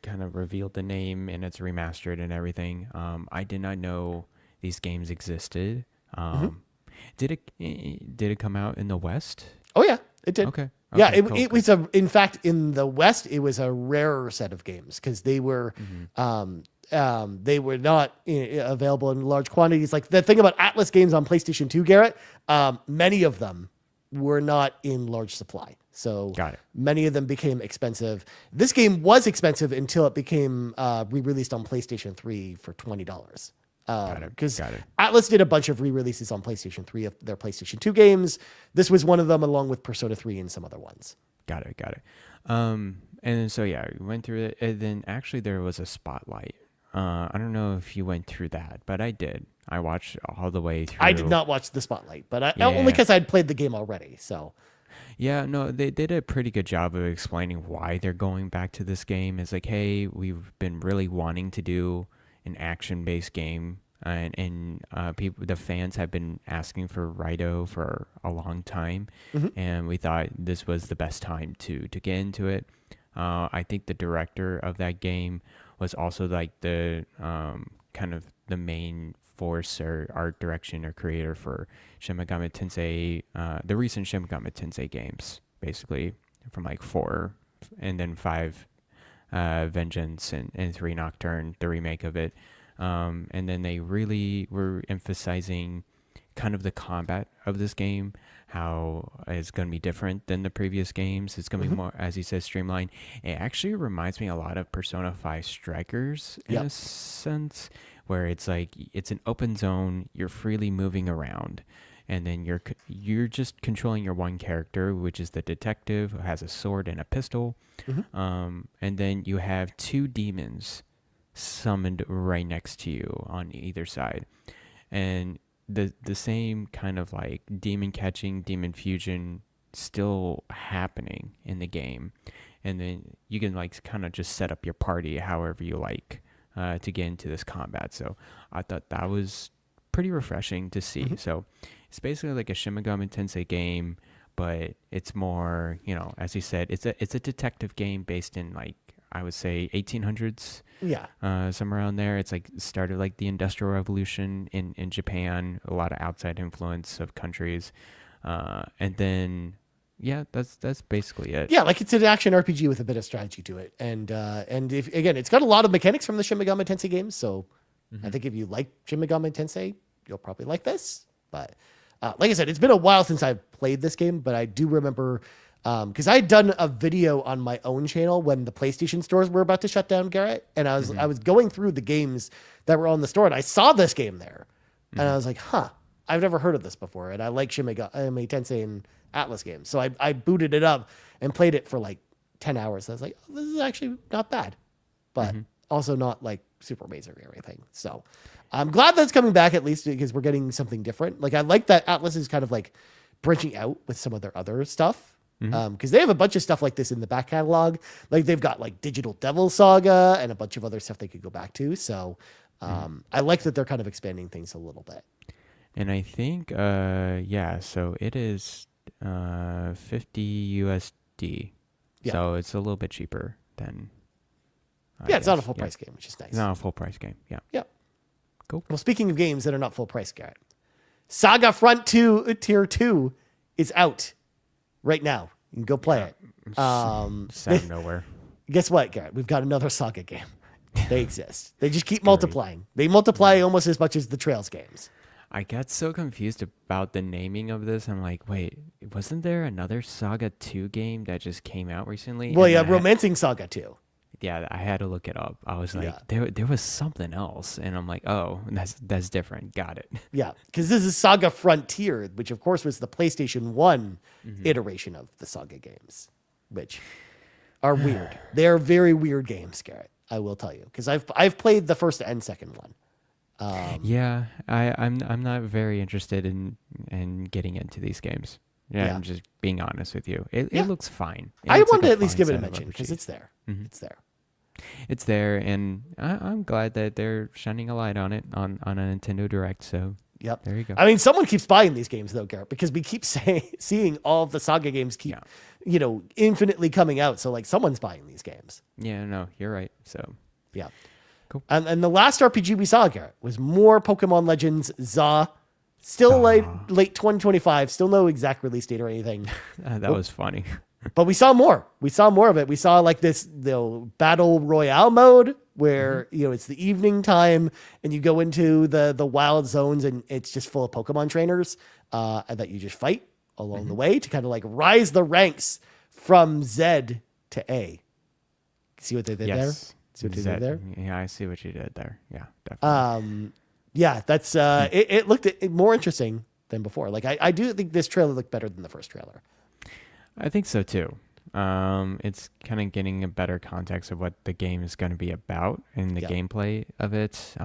kind of revealed the name, and it's remastered and everything. I did not know these games existed. Did it come out in the West? Oh yeah, it did. Okay. Yeah, cool. it was in fact, in the West, it was a rarer set of games because they were not available in large quantities. Like the thing about Atlas games on PlayStation 2, Garrett, many of them were not in large supply. So Got it. many of them became expensive. This game was expensive until it became re-released on PlayStation 3 for $20. Because Atlas did a bunch of re-releases on PlayStation 3 of their PlayStation 2 games. This was one of them, along with Persona 3 and some other ones. Got it. And then, so we went through it. And then actually there was a spotlight. I don't know if you went through that, but I did. I watched all the way through. I did not watch the spotlight, but only because I'd played the game already. So yeah, no, they did a pretty good job of explaining why they're going back to this game. It's like, hey, we've been really wanting to do an action-based game, and people, the fans have been asking for Raido for a long time, and we thought this was the best time to get into it. I think the director of that game was also like the kind of the main force or art direction or creator for Shin Megami Tensei, the recent Shin Megami Tensei games, basically from like 4 and then 5 Vengeance and 3 Nocturne, the remake of it. And then they really were emphasizing kind of the combat of this game, how it's going to be different than the previous games. It's going to be more, as he says, streamlined. It actually reminds me a lot of Persona 5 Strikers in a sense, where it's like it's an open zone, you're freely moving around, and then you're just controlling your one character, which is the detective who has a sword and a pistol. And then you have 2 demons summoned right next to you on either side, and the same kind of like demon catching, demon fusion still happening in the game. And then you can like kind of just set up your party however you like to get into this combat. So I thought that was pretty refreshing to see. So it's basically like a Shin Megami Tensei game, but it's more, as he said, it's a detective game based in like, I would say 1800s. Somewhere around there. It's like started like the Industrial Revolution in Japan, a lot of outside influence of countries. And then that's basically it. Yeah, like it's an action RPG with a bit of strategy to it. And if again, it's got a lot of mechanics from the Shin Megami Tensei games, so I think if you like Shin Megami Tensei, you'll probably like this. But like I said, it's been a while since I've played this game, but I do remember because I had done a video on my own channel when the PlayStation stores were about to shut down, Garrett, and I was going through the games that were on the store, and I saw this game there, and I was like, I've never heard of this before, and I like Shin Megami Tensei and Atlas games, so I booted it up and played it for like 10 hours. I was like, this is actually not bad, but also not like super amazing or anything. So I'm glad that's coming back, at least because we're getting something different. Like I like that Atlas is kind of like branching out with some of their other stuff. Because they have a bunch of stuff like this in the back catalog. Like they've got like Digital Devil Saga and a bunch of other stuff they could go back to. So I like that they're kind of expanding things a little bit. And I think, so it is 50 USD. Yeah. So it's a little bit cheaper than. It's not a full price game, which is nice. It's not a full price game. Yeah. Yep. Cool. Well, speaking of games that are not full price, Garrett, Saga Front 2 Tier 2 is out right now. You can go play it. It's out of nowhere. Guess what, Garrett? We've got another Saga game. They exist. They just keep multiplying. They multiply almost as much as the Trails games. I got so confused about the naming of this. I'm like, wait, wasn't there another Saga 2 game that just came out recently? Well, yeah, Romancing Saga 2. Yeah, I had to look it up. I was like, Yeah. there was something else, and I'm like, oh, that's different. Got it. Yeah, because this is Saga Frontier, which of course was the PlayStation 1 iteration of the Saga games, which are weird. They're very weird games, Garrett. I will tell you, because I've played the first and second one. I'm not very interested in getting into these games. Yeah, I'm just being honest with you. It looks fine. I wanted to at least give it a mention because it's there. It's there. It's there, and I'm glad that they're shining a light on it on a Nintendo Direct. So yep, there you go. I mean, someone keeps buying these games though, Garrett, because we keep seeing all of the Saga games keep, infinitely coming out. So like, someone's buying these games. Yeah, no, you're right. So yeah, cool. And the last RPG we saw, Garrett, was more Pokemon Legends ZA. Still late 2025. Still no exact release date or anything. That was funny. But we saw more. We saw more of it. We saw like this battle royale mode where it's the evening time and you go into the wild zones and it's just full of Pokemon trainers that you just fight along the way to kind of like rise the ranks from Z to A. See what they did there? See what they did there? Yeah, I see what you did there. Yeah, definitely. Yeah, that's it looked more interesting than before. Like I do think this trailer looked better than the first trailer. I think so too. It's kind of getting a better context of what the game is going to be about and the gameplay of it.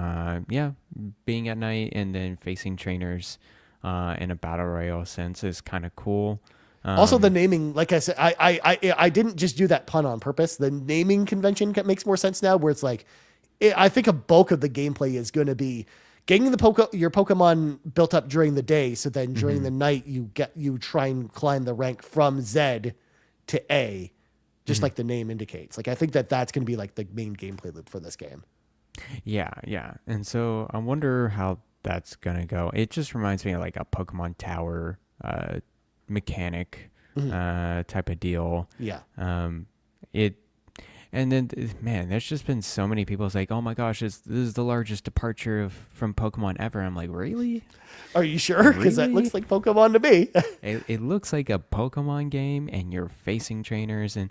Being at night and then facing trainers in a battle royale sense is kind of cool. Also, the naming, like I said, I didn't just do that pun on purpose. The naming convention makes more sense now, where it's like, I think a bulk of the gameplay is going to be getting your Pokemon built up during the day, so then during the night you try and climb the rank from Z to A, just like the name indicates. Like I think that's going to be like the main gameplay loop for this game. Yeah. And so I wonder how that's going to go. It just reminds me of like a Pokemon Tower mechanic type of deal. Yeah. And then, man, there's just been so many people like, oh my gosh, this is the largest departure from Pokemon ever. I'm like, really? Are you sure? Because that looks like Pokemon to me. It looks like a Pokemon game, and you're facing trainers, and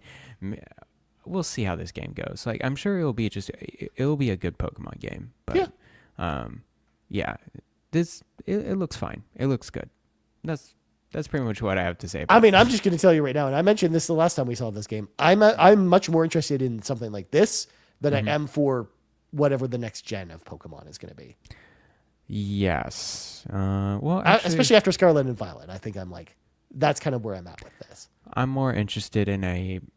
we'll see how this game goes. Like, I'm sure it'll be a good Pokemon game. But, it looks fine. It looks good. That's pretty much what I have to say about I mean, I'm just going to tell you right now, and I mentioned this the last time we saw this game. I'm much more interested in something like this than I am for whatever the next gen of Pokemon is going to be. Yes. Actually, especially after Scarlet and Violet, I think I'm like, that's kind of where I'm at with this. I'm more interested in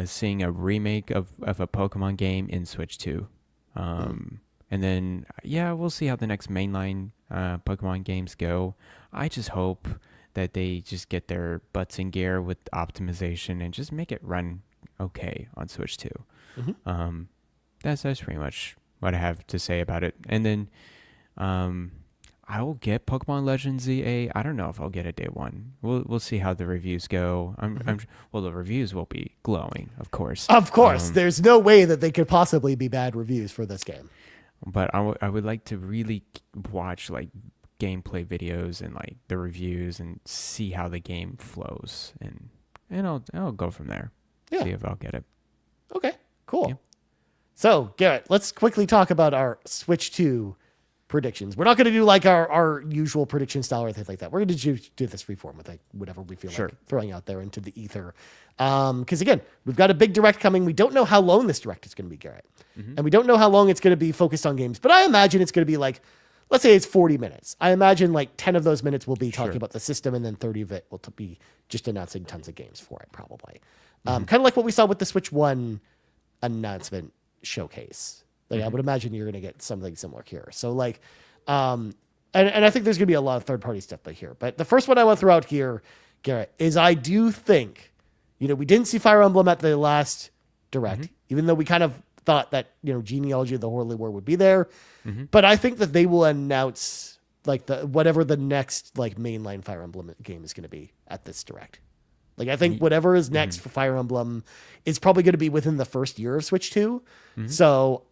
seeing a remake of a Pokemon game in Switch 2. And then, we'll see how the next mainline Pokemon games go. I just hope that they just get their butts in gear with optimization and just make it run okay on Switch 2. That's pretty much what I have to say about it. And then I will get Pokemon Legends ZA. I don't know if I'll get it day one. We'll see how the reviews go. The reviews will be glowing, of course. Of course. There's no way that they could possibly be bad reviews for this game. But I would like to really watch like gameplay videos and like the reviews and see how the game flows, and I'll go from there. See if I'll get it. Okay, cool. So Garrett, let's quickly talk about our Switch 2 predictions. We're not going to do like our usual prediction style or anything like that. We're going to do this freeform with like whatever we feel like throwing out there into the ether. Because again, we've got a big direct coming. We don't know how long this direct is going to be, Garrett. And we don't know how long it's going to be focused on games. But I imagine it's going to be like, let's say it's 40 minutes. I imagine like 10 of those minutes will be talking about the system, and then 30 of it will be just announcing tons of games for it, probably. Kind of like what we saw with the Switch 1 announcement showcase. Like I would imagine you're going to get something similar here. So like, and I think there's going to be a lot of third-party stuff here. But the first one I want to throw out here, Garrett, is I do think, we didn't see Fire Emblem at the last direct, even though we kind of thought that, Genealogy of the Holy War would be there. But I think that they will announce like whatever the next like mainline Fire Emblem game is going to be at this direct. Like I think whatever is next for Fire Emblem is probably going to be within the first year of Switch 2. So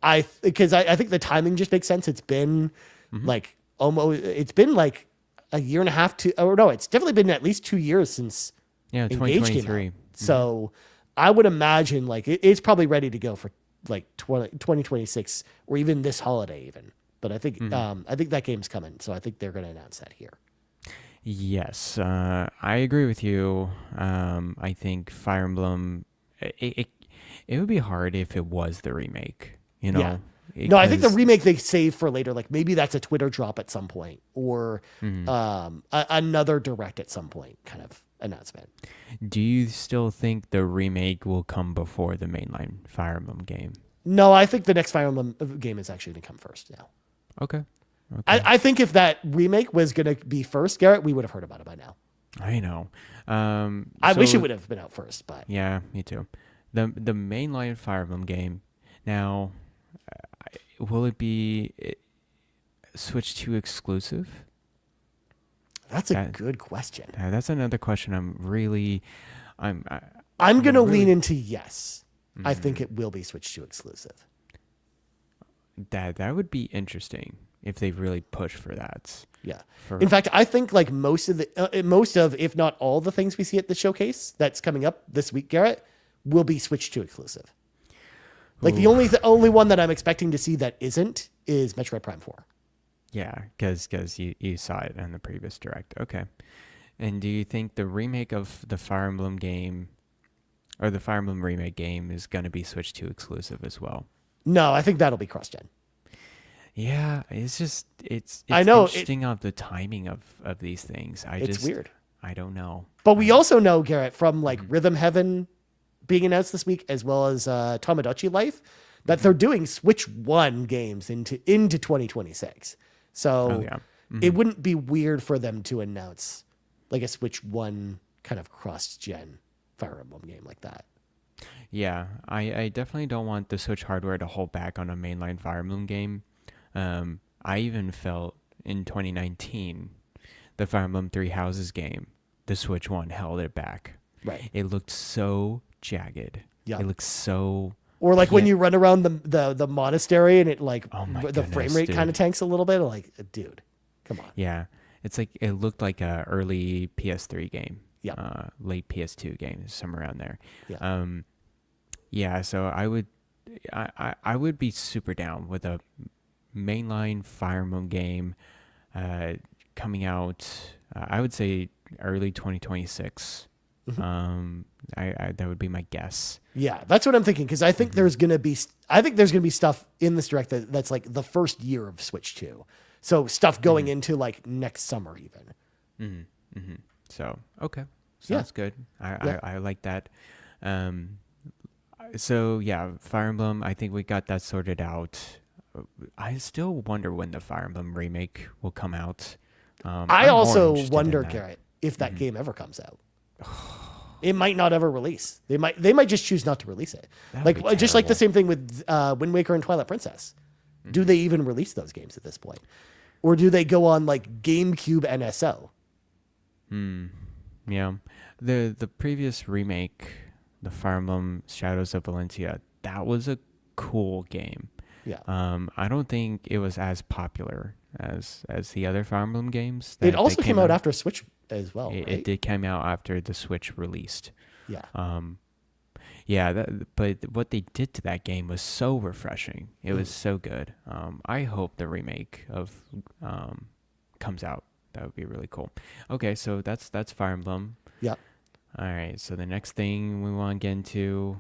because I think the timing just makes sense. It's been like it's been like a year and a half it's definitely been at least 2 years since Engage came out. So I would imagine like it's probably ready to go for like 2026 or even this holiday even. But I think that game's coming. So I think they're going to announce that here. Yes, I agree with you. I think Fire Emblem, it would be hard if it was the remake, Yeah. No, I think the remake they save for later. Like maybe that's a Twitter drop at some point or another direct at some point kind of announcement. Do you still think the remake will come before the mainline Fire Emblem game? No, I think the next Fire Emblem game is actually going to come first now. Okay. I think if that remake was going to be first, Garrett, we would have heard about it by now. I know. I wish it would have been out first, but yeah, me too. The mainline Fire Emblem game. Now, will it be Switch 2 exclusive? That's a good question. That's another question. I'm going to lean into yes. I think it will be Switch 2 exclusive. That would be interesting if they really push for that. Yeah. In fact, I think like most of if not all the things we see at the showcase that's coming up this week, Garrett, will be Switch 2 exclusive. Like the only one that I'm expecting to see that isn't is Metroid Prime 4. Yeah, because you saw it in the previous direct. Okay. And do you think the remake of the Fire Emblem game or the Fire Emblem remake game is going to be Switch 2 exclusive as well? No, I think that'll be cross-gen. Yeah, it's I know interesting of the timing of these things. It's weird. I don't know. But we also know, Garrett, from like Rhythm Heaven being announced this week, as well as Tamagotchi Life, that they're doing Switch 1 games into 2026. So it wouldn't be weird for them to announce like a Switch 1 kind of cross-gen Fire Emblem game like that. Yeah, I definitely don't want the Switch hardware to hold back on a mainline Fire Emblem game. I even felt in 2019, the Fire Emblem Three Houses game, the Switch 1 held it back. Right. It looked so jagged. Yeah. It looked so... Or like when you run around the monastery and it like the frame rate dude. kind of tanks a little bit. Like, dude, come on. Yeah. It's like it looked like a early PS3 game. Yeah. Late PS2 game, somewhere around there. Yeah. Yeah, so I would be super down with a mainline Fire Emblem game coming out, I would say early 2026. That would be my guess. Yeah, that's what I'm thinking, because I think there's gonna be stuff in this direct that's like the first year of Switch 2. So stuff going into like next summer even. So okay, sounds good. I like that. So yeah, Fire Emblem, I think we got that sorted out. I still wonder when the Fire Emblem remake will come out. I also wonder, Garrett, if that game ever comes out. It might not ever release. They might just choose not to release it. Like just like the same thing with Wind Waker and Twilight Princess. Do they even release those games at this point? Or do they go on like GameCube NSO? Yeah. The previous remake, the Fire Emblem Shadows of Valencia, that was a cool game. Yeah. I don't think it was as popular as the other Fire Emblem games. It also came out after Switch as well. It did come out after the Switch released. Yeah. Yeah, but what they did to that game was so refreshing. It was so good. I hope the remake of comes out. That would be really cool. Okay, so that's Fire Emblem. Yep. All right, so the next thing we want to get into,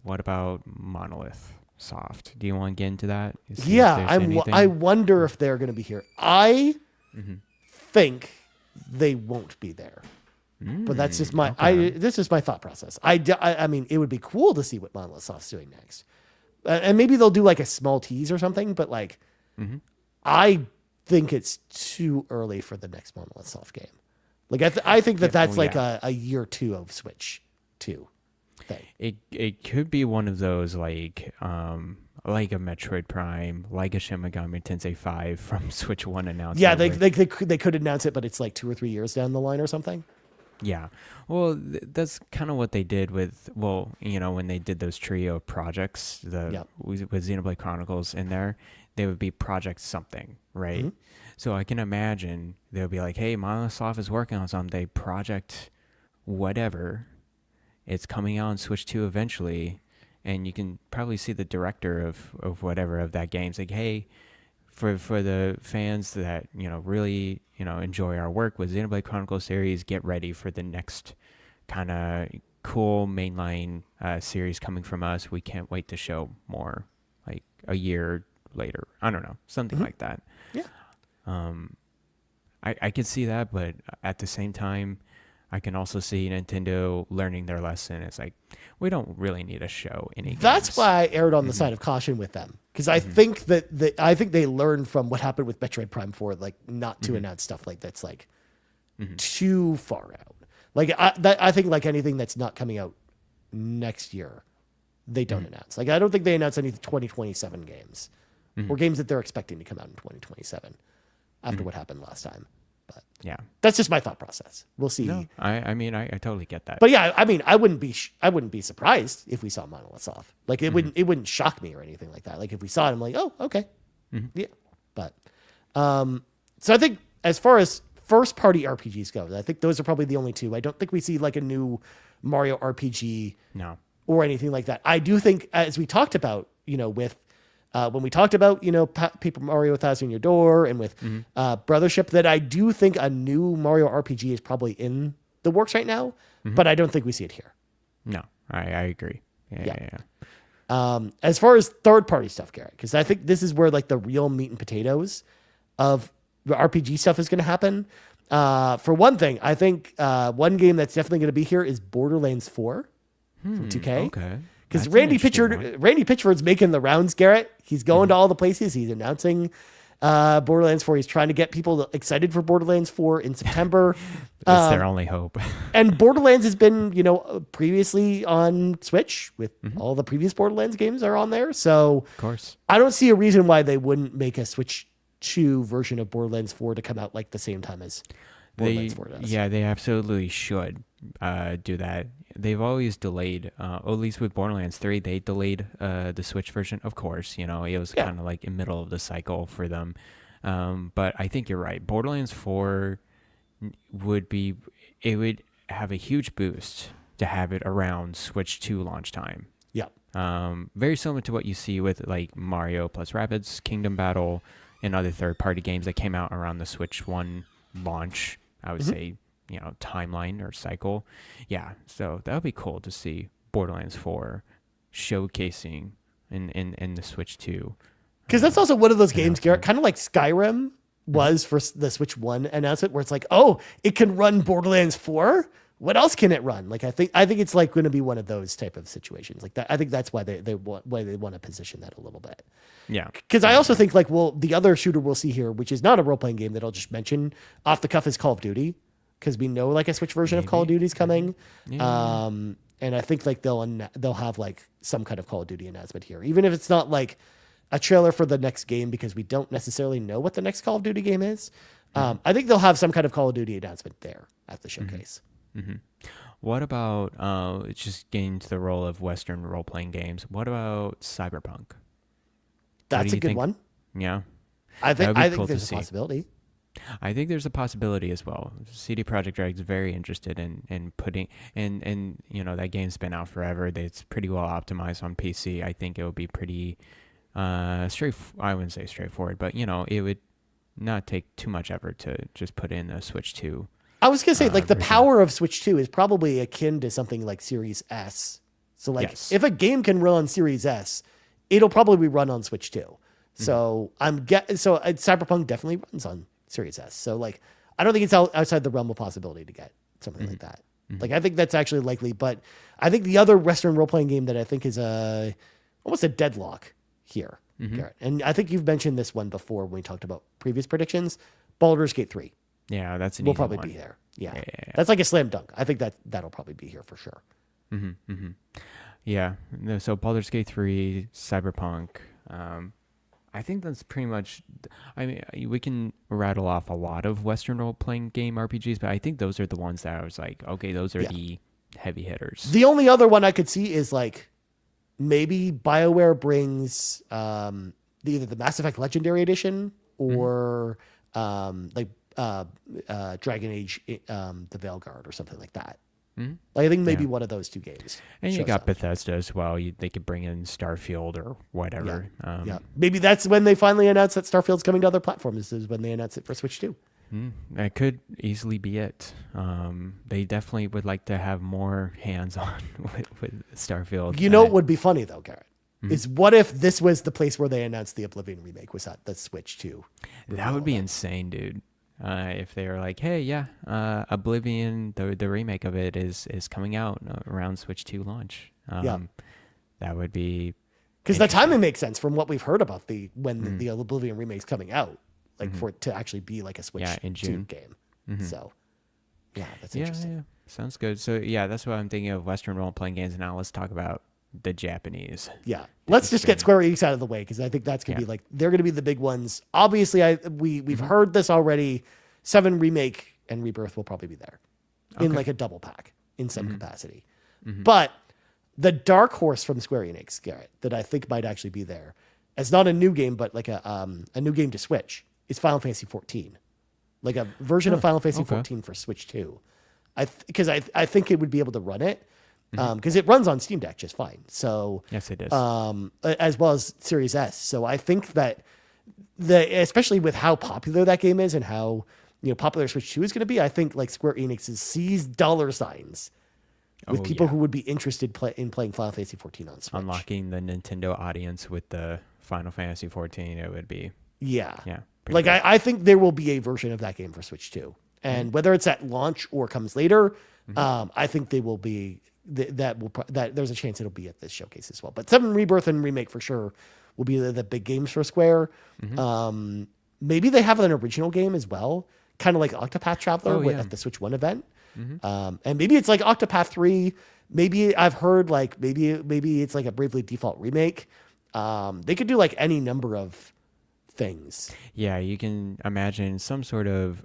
what about Monolith Soft? Do you want to get into that? See if there's anything? I wonder if they're going to be here. I think they won't be there. But that's just my this is my thought process. I mean, it would be cool to see what Monolith Soft's doing next, and maybe they'll do like a small tease or something. But like, I think it's too early for the next Monolith Soft game. Like I think that's like a year 2 of Switch 2 thing. It could be one of those like a Metroid Prime, like a Shin Megami Tensei 5 from Switch 1 announcement. Yeah, they could announce it, but it's like 2 or 3 years down the line or something. Yeah. Well, that's kind of what they did with, when they did those trio projects, with Xenoblade Chronicles in there, they would be project something, right? So I can imagine they'll be like, hey, Monolith Soft is working on something, project whatever. It's coming out on Switch 2 eventually. And you can probably see the director of whatever of that game. It's like, hey, for the fans that, really, enjoy our work with Xenoblade Chronicles series, get ready for the next kind of cool mainline series coming from us. We can't wait to show more, like a year later. I don't know, something like that. Yeah. I could see that, but at the same time, I can also see Nintendo learning their lesson. It's like, we don't really need to show any games. That's why I erred on the side of caution with them. Because I think I think they learned from what happened with Metroid Prime 4, like not to announce stuff like that's like too far out. Like I think like anything that's not coming out next year, they don't announce. Like I don't think they announce any 2027 games or games that they're expecting to come out in 2027 after what happened last time. But yeah, that's just my thought process. We'll see. No, I mean, I totally get that. But yeah, I mean, I wouldn't be surprised if we saw Monolith Soft. Like it wouldn't shock me or anything like that. Like if we saw it, I'm like, oh, okay, yeah. But so I think as far as first party RPGs go, I think those are probably the only two. I don't think we see like a new Mario RPG, or anything like that. I do think, as we talked about, with when we talked about, Paper Mario 1,000 Year Door and with Brothership, that I do think a new Mario RPG is probably in the works right now, but I don't think we see it here. No, I agree. Yeah. As far as third-party stuff, Garrett, because I think this is where like the real meat and potatoes of the RPG stuff is going to happen. For one thing, I think one game that's definitely going to be here is Borderlands 4 from 2K. Okay. Because Randy Pitchford's making the rounds, Garrett. He's going to all the places. He's announcing Borderlands 4. He's trying to get people excited for Borderlands 4 in September. That's their only hope. And Borderlands has been, previously on Switch with all the previous Borderlands games are on there. So of course, I don't see a reason why they wouldn't make a Switch 2 version of Borderlands 4 to come out like the same time as Borderlands 4 does. Yeah, they absolutely should do that. They've always delayed, at least with Borderlands 3, they delayed the Switch version. Of course, it was kind of like in middle of the cycle for them. But I think you're right. Borderlands 4 would have a huge boost to have it around Switch 2 launch time. Yeah. Very similar to what you see with like Mario plus Rabbids, Kingdom Battle, and other third-party games that came out around the Switch 1 launch, I would say, timeline or cycle. Yeah, so that would be cool to see Borderlands 4 showcasing in the Switch 2. Because that's also one of those games, Garrett, kind of like Skyrim was for the Switch 1 announcement, where it's like, oh, it can run Borderlands 4? What else can it run? Like I think it's like going to be one of those type of situations. Like that, I think that's why they want to position that a little bit. Yeah. Because I also think like, the other shooter we'll see here, which is not a role playing game that I'll just mention off the cuff, is Call of Duty. Because we know like a Switch version of Call of Duty is coming. Yeah. And I think like they'll have like some kind of Call of Duty announcement here, even if it's not like a trailer for the next game, because we don't necessarily know what the next Call of Duty game is. I think they'll have some kind of Call of Duty announcement there at the showcase. What about just getting to the role of Western role-playing games? What about Cyberpunk? That's a good one. Yeah, I think there's a possibility. I think there's a possibility as well. CD Projekt Red is very interested in putting and that game's been out forever. It's pretty well optimized on PC. I think it would be pretty I wouldn't say straightforward, but it would not take too much effort to just put in a Switch 2. I was gonna say like the version. power of Switch 2 is probably akin to something like Series S. So like Yes. if a game can run on Series S, it'll probably run on Switch 2. So Cyberpunk definitely runs on Series S. So like I don't think it's outside the realm of possibility to get something like that. Like I think that's actually likely, but I think the other Western role playing game that I think is almost a deadlock here, Garrett. And I think you've mentioned this one before when we talked about previous predictions. Baldur's Gate 3 Yeah, that's an will easy probably one. be there. Yeah. Yeah. That's like a slam dunk. I think that'll probably be here for sure. Yeah. No, so Baldur's Gate 3, Cyberpunk. I think that's pretty much. I mean, we can rattle off a lot of Western role-playing game RPGs, but I think those are the ones that I was like, okay, those are the heavy hitters. The only other one I could see is like maybe BioWare brings either the Mass Effect Legendary Edition or Dragon Age, the Veilguard or something like that. Like, I think maybe one of those two games. And you shows got up. Bethesda as well. They could bring in Starfield or whatever. Yeah, maybe that's when they finally announce that Starfield's coming to other platforms. Is when they announce it for Switch 2. That could easily be it. They definitely would like to have more hands-on with Starfield. You know what would be funny though, Garrett? Is what if this was the place where they announced the Oblivion remake was at the Switch 2? That would be insane, dude. If they were like, hey, Oblivion, the remake of it is coming out around Switch 2 launch. That would be... Because the timing makes sense from what we've heard about when the Oblivion remake's coming out, like for it to actually be like a Switch in 2 June. game. So, that's interesting. Yeah, sounds good. So, that's what I'm thinking of Western role-playing games. And now let's talk about the Japanese. Yeah. Let's just get Square Enix out of the way because I think that's going to be like, they're going to be the big ones. Obviously, we've heard this already. 7 Remake and Rebirth will probably be there in like a double pack in some capacity. But the dark horse from Square Enix, Garrett, that I think might actually be there, as not a new game, but like a new game to Switch, is Final Fantasy 14. Like a version of Final Fantasy 14 for Switch 2. Because I think it would be able to run it. Because it runs on Steam Deck just fine. So yes, it is. As well as Series S. So I think that especially with how popular that game is and how popular Switch 2 is going to be, I think like Square Enix sees dollar signs with people who would be interested in playing Final Fantasy 14 on Switch. Unlocking the Nintendo audience with the Final Fantasy 14, it would be Like I think there will be a version of that game for Switch 2, and whether it's at launch or comes later, I think they will be. That there's a chance it'll be at this showcase as well. But 7 Rebirth and Remake for sure will be the big games for Square. Maybe they have an original game as well, kind of like Octopath Traveler at the Switch 1 event. And maybe it's like Octopath 3. Maybe I've heard like maybe it's like a Bravely Default remake. They could do like any number of things. Yeah, you can imagine some sort of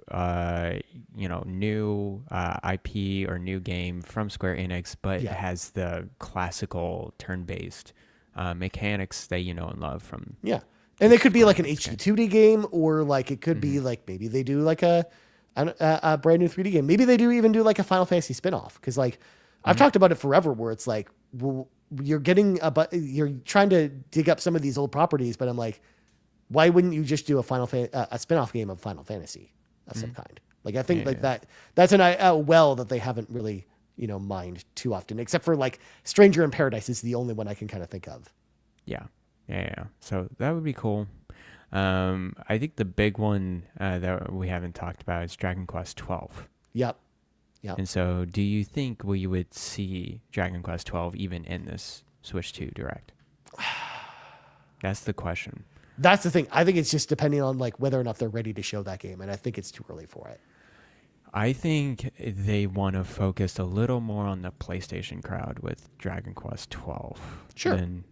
new IP or new game from Square Enix, but it has the classical turn-based mechanics that you know and love from. Yeah, and it could be like an HD 2D game, or like it could be like maybe they do like a brand new 3D game. Maybe they even do like a Final Fantasy spin-off, because like I've talked about it forever, where it's like, well, you're trying to dig up some of these old properties, but I'm like, why wouldn't you just do a spin-off game of Final Fantasy of some kind? Like I think that's a well that they haven't really mined too often, except for like Stranger in Paradise is the only one I can kind of think of. Yeah. So that would be cool. I think the big one that we haven't talked about is Dragon Quest 12. Yep. And so, do you think we would see Dragon Quest 12 even in this Switch 2 Direct? That's the question. That's the thing. I think it's just depending on like whether or not they're ready to show that game, and I think it's too early for it. I think they want to focus a little more on the PlayStation crowd with Dragon Quest 12 than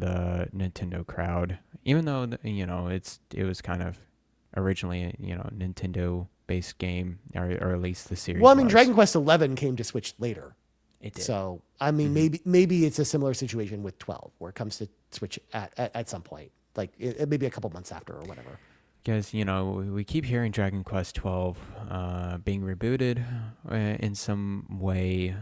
the Nintendo crowd. Even though it was kind of originally a Nintendo based game, or at least the series. Well, I mean, Dragon Quest 11 came to Switch later. It did. So I mean, maybe it's a similar situation with 12, where it comes to Switch at some point. Like it maybe a couple months after or whatever. Because, we keep hearing Dragon Quest 12 being rebooted in some way,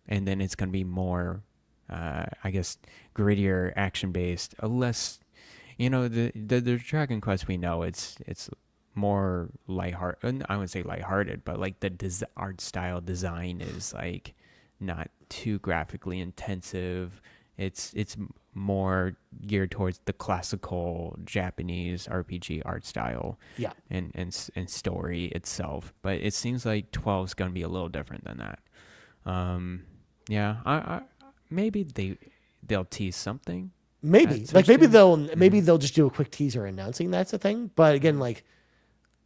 and then it's going to be more, I guess, grittier, action-based, a less, the Dragon Quest we know, it's more lighthearted. I wouldn't say lighthearted, but like the art style design is like not too graphically intensive. It's more geared towards the classical Japanese RPG art style, and story itself. But it seems like 12 is going to be a little different than that. I maybe they'll tease something. Maybe they'll just do a quick teaser announcing that's a thing. But again, like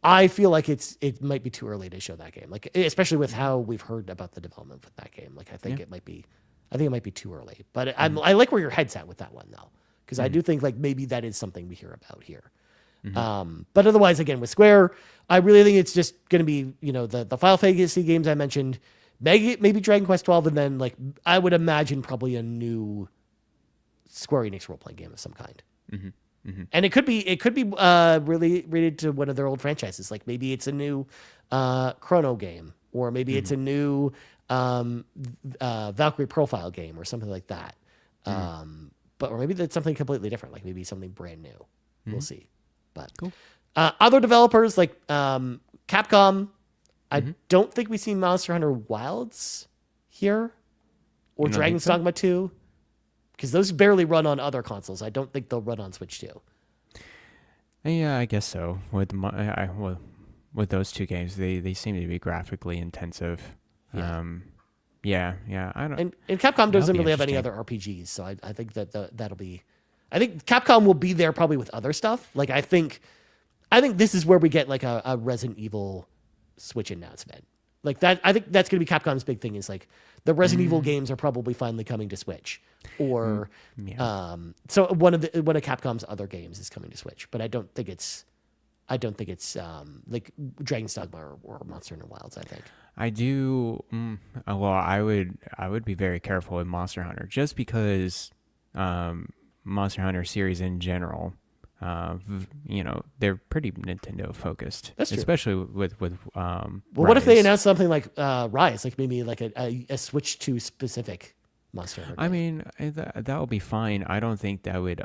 I feel like it might be too early to show that game. Like especially with how we've heard about the development for that game. Like I think it might be too early. But I like where your head's at with that one though, because I do think like maybe that is something we hear about here. But otherwise, again with Square, I really think it's just going to be the Final Fantasy games I mentioned, maybe Dragon Quest 12, and then like I would imagine probably a new Square Enix role playing game of some kind. And it could be really related to one of their old franchises. Like maybe it's a new Chrono game, or maybe it's a new Valkyrie Profile game or something like that. Or maybe that's something completely different, like maybe something brand new. We'll see. But cool. Other developers like Capcom, I don't think we see Monster Hunter Wilds here or Dragon's Dogma 2, because those barely run on other consoles. I don't think they'll run on Switch 2. Yeah, I guess so. With those two games, they seem to be graphically intensive. Yeah. I don't. And Capcom doesn't really have any other RPGs, so I think that'll be. I think Capcom will be there probably with other stuff. Like I think this is where we get like a Resident Evil Switch announcement. Like that, I think that's going to be Capcom's big thing. Is like the Resident Evil games are probably finally coming to Switch, or so one of Capcom's other games is coming to Switch. But I don't think it's like Dragon's Dogma or Monster Hunter Wilds. I think. I do. Well, I would be very careful with Monster Hunter, just because Monster Hunter series in general, they're pretty Nintendo focused. That's true. Especially with well, what if they announce something like Rise, like maybe like a Switch 2 specific Monster Hunter game? I mean, that would be fine. I don't think that would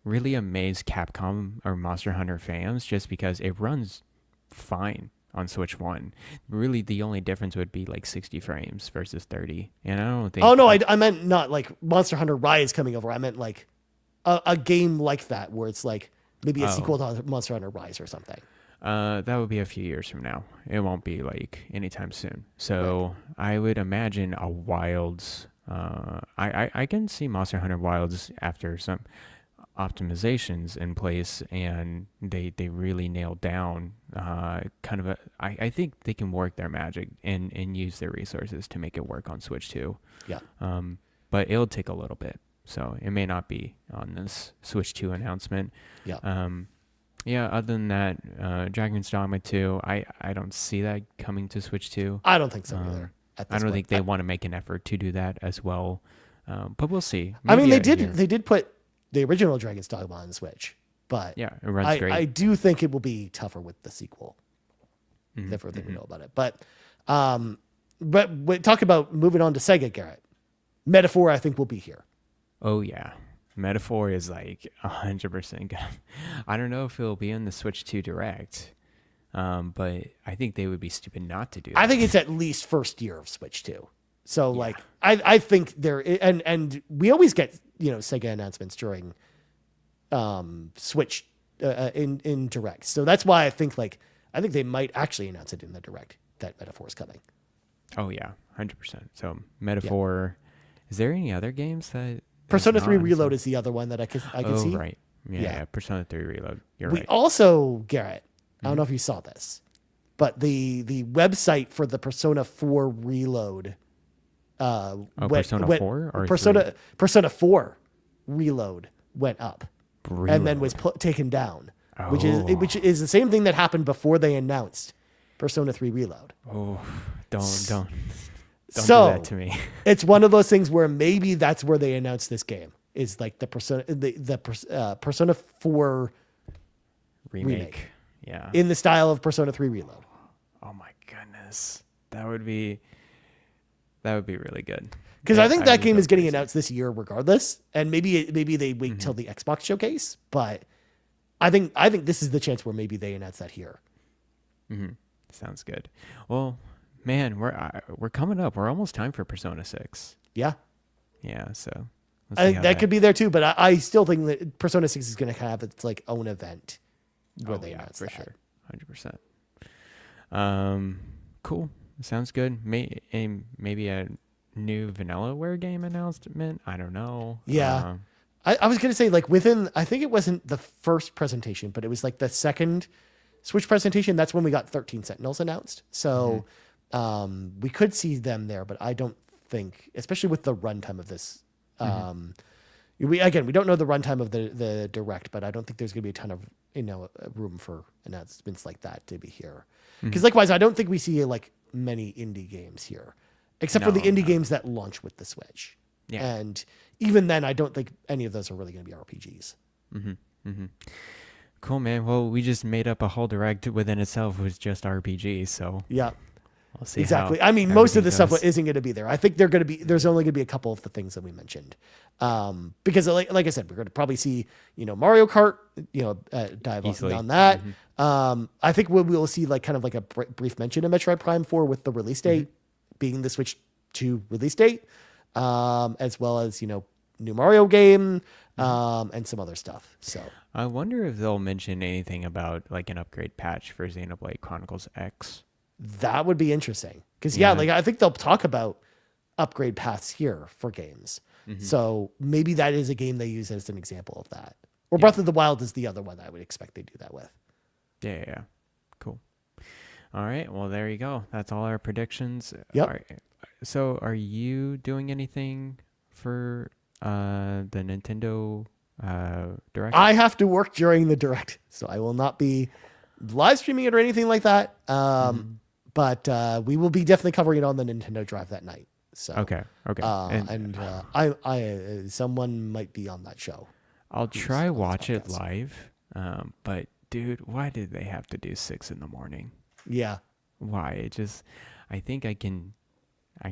really amaze Capcom or Monster Hunter fans, just because it runs fine on Switch 1. Really, the only difference would be like 60 frames versus 30. And I don't think... Oh, no, I meant not like Monster Hunter Rise coming over. I meant like a game like that, where it's like maybe a sequel to Monster Hunter Rise or something. That would be a few years from now. It won't be like anytime soon. So I would imagine a Wilds... I can see Monster Hunter Wilds after some optimizations in place, and they really nailed down kind of I think they can work their magic and use their resources to make it work on Switch 2. But it'll take a little bit, so it may not be on this Switch 2 announcement. Other than that, Dragon's Dogma 2, I don't see that coming to Switch 2. I don't think so either. I don't think they want to make an effort to do that as well, but we'll see. I mean, they did put the original Dragon's Dogma on Switch, but it runs great. I do think it will be tougher with the sequel. The further we know about it, but we talk about moving on to Sega, Garrett. Metaphor, I think, will be here. Oh yeah, Metaphor is like 100% good. I don't know if it'll be in the Switch 2 Direct, but I think they would be stupid not to do that. I think it's at least first year of Switch 2. So like, I think there, and we always get Sega announcements during Switch in Direct. So that's why I think they might actually announce it in the Direct that Metaphor is coming. Oh yeah, 100%. So Metaphor. Is there any other games that? Persona 3 Reload is the other one that I can see. Oh right, yeah. Persona 3 Reload. You're right. We also, Garrett, I don't know if you saw this, but the website for the Persona 4 Reload. Persona 4 or Persona 4 Reload went up and then was taken down, which is the same thing that happened before they announced Persona 3 Reload. Oh, don't do that to me. It's one of those things where maybe that's where they announced this game, is like the Persona 4 remake. Yeah. in the style of Persona 3 Reload. Oh my goodness, that would be really good. Because I think that would game go is getting crazy. announced this year regardless, and maybe they wait till the Xbox showcase. But I think this is the chance where maybe they announce that here. Sounds good. Well, man, we're coming up. We're almost time for Persona 6. Yeah, Yeah, so let's I see think how that could be there too. But I still think that Persona 6 is going to have its like own event where they announce for that. sure, 100%. Cool. Sounds good. Maybe a new Vanillaware game announcement. I don't know. Yeah. I was going to say, like, I think it wasn't the first presentation, but it was like the second Switch presentation. That's when we got 13 Sentinels announced. So we could see them there, but I don't think, especially with the runtime of this. We don't know the runtime of the Direct, but I don't think there's going to be a ton of, room for announcements like that to be here. Because likewise, I don't think we see like many indie games here, except for the indie games that launch with the Switch. Yeah. And even then, I don't think any of those are really going to be RPGs. Cool, man. Well, we just made up a whole Direct within itself with just RPGs, so Yeah, we'll see. exactly. How I mean, most of everything the stuff goes. isn't going to be there. I think there's only going to be a couple of the things that we mentioned. Because like I said, we're going to probably see, Mario Kart, dive Easily. on that. I think we'll see like kind of like a brief mention of Metroid Prime 4 with the release date being the Switch 2 release date, as well as, new Mario game, and some other stuff. So I wonder if they'll mention anything about like an upgrade patch for Xenoblade Chronicles X. that would be interesting. Because Yeah. like I think they'll talk about upgrade paths here for games. So maybe that is a game they use as an example of that. Or Breath of the Wild is the other one I would expect they do that with. Yeah. Cool. All right. Well, there you go. That's all our predictions. Yep. All right. So, are you doing anything for the Nintendo Direct? I have to work during the Direct, so I will not be live streaming it or anything like that. But we will be definitely covering it on the Nintendo Drive that night. So Okay. I someone might be on that show. I'll try on this watch it podcast. live. But dude, why did they have to do 6 a.m? Yeah. Why? I think I can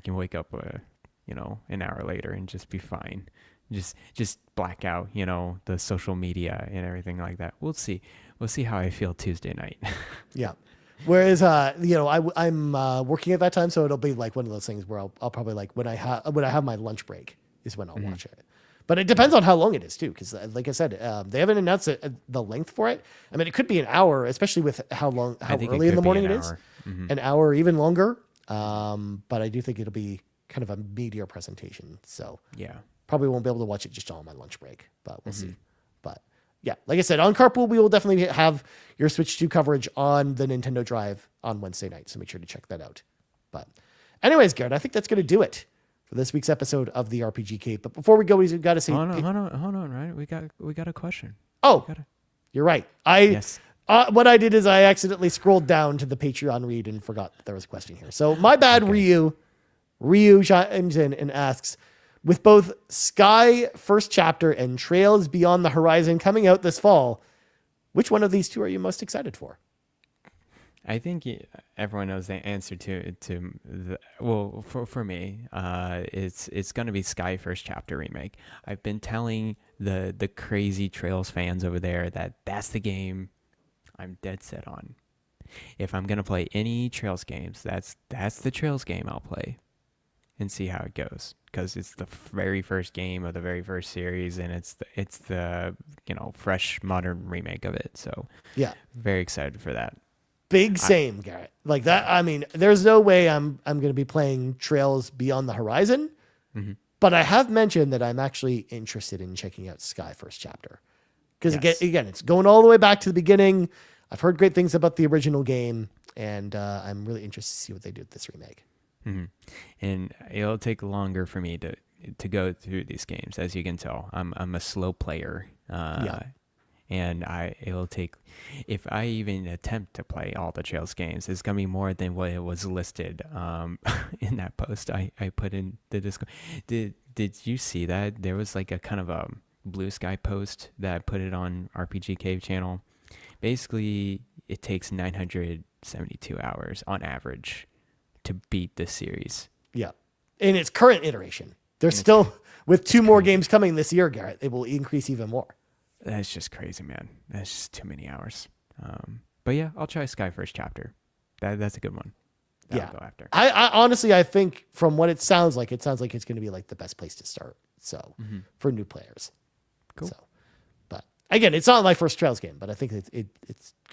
wake up, an hour later and just be fine. Just black out, the social media and everything like that. We'll see how I feel Tuesday night. Yeah. Whereas, I'm working at that time, so it'll be like one of those things where I'll probably like when I have my lunch break is when I'll watch it. But it depends on how long it is too, because like I said, they haven't announced the length for it. I mean, it could be an hour, especially with how I think early in the could be morning an it is. hour. An hour, or even longer. But I do think it'll be kind of a meatier presentation. So Yeah. probably won't be able to watch it just on my lunch break, but we'll see. But yeah, like I said, on Carpool, we will definitely have your Switch 2 coverage on the Nintendo Drive on Wednesday night. So make sure to check that out. But anyways, Garrett, I think that's going to do it for this week's episode of the RPG Cape. But before we go, we've got to say, Hold on, right? We got a question. oh, Gotta- you're right. Yes. What I did is I accidentally scrolled down to the Patreon read and forgot that there was a question here. So my bad, Okay. Ryu chimes in and asks, with both Sky First Chapter and Trails Beyond the Horizon coming out this fall, which one of these two are you most excited for? I think everyone knows the answer for me, it's gonna be Sky First Chapter remake. I've been telling the crazy Trails fans over there that that's the game I'm dead set on. If I'm gonna play any Trails games, that's the Trails game I'll play, and see how it goes. Because it's the very first game of the very first series, and it's the fresh modern remake of it. So Yeah. very excited for that. Same, Garrett. Like that. I mean, there's no way I'm going to be playing Trails Beyond the Horizon, but I have mentioned that I'm actually interested in checking out Sky First Chapter. Because Yes. again, it's going all the way back to the beginning. I've heard great things about the original game, and I'm really interested to see what they do with this remake. And it'll take longer for me to go through these games, as you can tell. I'm a slow player, and it'll take, if I even attempt to play all the Trails games, it's gonna be more than what it was listed in that post I put in the Discord. Did you see that? There was like a kind of a Blue Sky post that I put it on RPG Cave channel. basically it takes 972 hours on average to beat this series. Yeah. In its current iteration. There's still, with 2 more games coming this year, Garrett, it will increase even more. That's just crazy, man. That's just too many hours. But yeah, I'll try Sky First Chapter. That's a good one. I'll go after. I honestly, I think from what it sounds like it's going to be like the best place to start. So for new players. Cool. So, but again, it's not my first Trails game, but I think it's going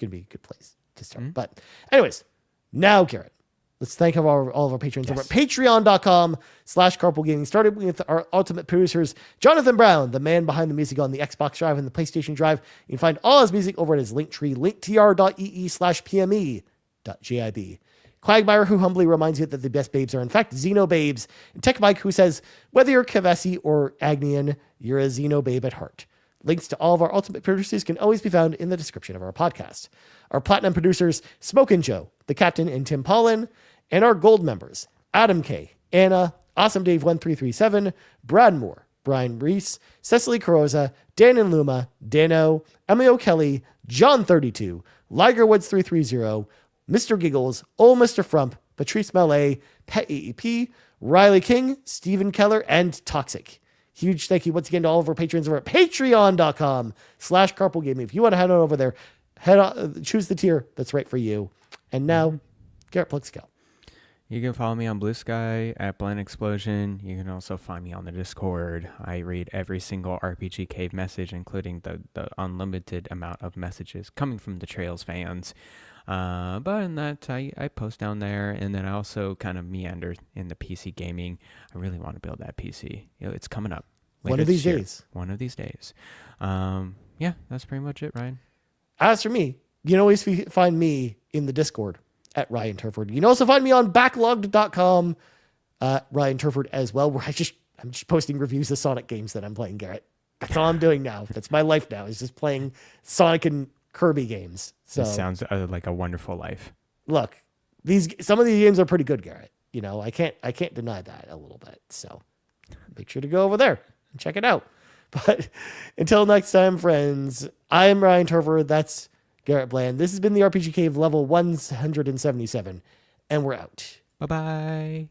to be a good place to start. But anyways, now Garrett, let's thank all of our patrons over at patreon.com/carpoolgaming. Started with our ultimate producers, Jonathan Brown, the man behind the music on the Xbox Drive and the PlayStation Drive. You can find all his music over at his link tree, linktr.ee/pme.jib. Cwagmire, who humbly reminds you that the best babes are in fact Xenobabes. And TechMike, who says, whether you're Kevesi or Agnian, you're a Xenobabe at heart. Links to all of our ultimate producers can always be found in the description of our podcast. Our platinum producers, Smokin Joe, the Captain, and Tim Paullin, and our gold members, Adam K, Anna, Awesome Dave 1337, Brad Moore, Brian Reese, Cecily Carrozza, Dan and Luma, Dannohh, Emilio Kelly, John 32, Ligerwoods 330, Mr. Giggles, OldMrFrump, Patrice Mallette, Peje, Riley King, Stephen Keller, and Toxic. Huge thank you once again to all of our patrons over at patreon.com/carpoolgaming. If you want to head on over there, choose the tier that's right for you. And now, Garrett, plugs go. You can follow me on Blue Sky at Blind Explosion. You can also find me on the Discord. I read every single RPG Cave message, including the unlimited amount of messages coming from the Trails fans. But in that, I post down there, and then I also kind of meander in the PC gaming. I really want to build that PC. It's coming up. One of these days. One of these days. Yeah, that's pretty much it, Ryan. As for me, you can always find me in the Discord at Ryan Turford. You can also find me on backlogged.com, Ryan Turford as well, where I'm just posting reviews of Sonic games that I'm playing, Garrett. That's all I'm doing now. That's my life now, is just playing Sonic and Kirby games. So this sounds like a wonderful life. Look, some of these games are pretty good, Garrett. I can't deny that a little bit. So make sure to go over there and check it out. But until next time, friends, I am Ryan Turford. That's Garrett Bland. This has been the RPG Cave level 177, and we're out. Bye-bye.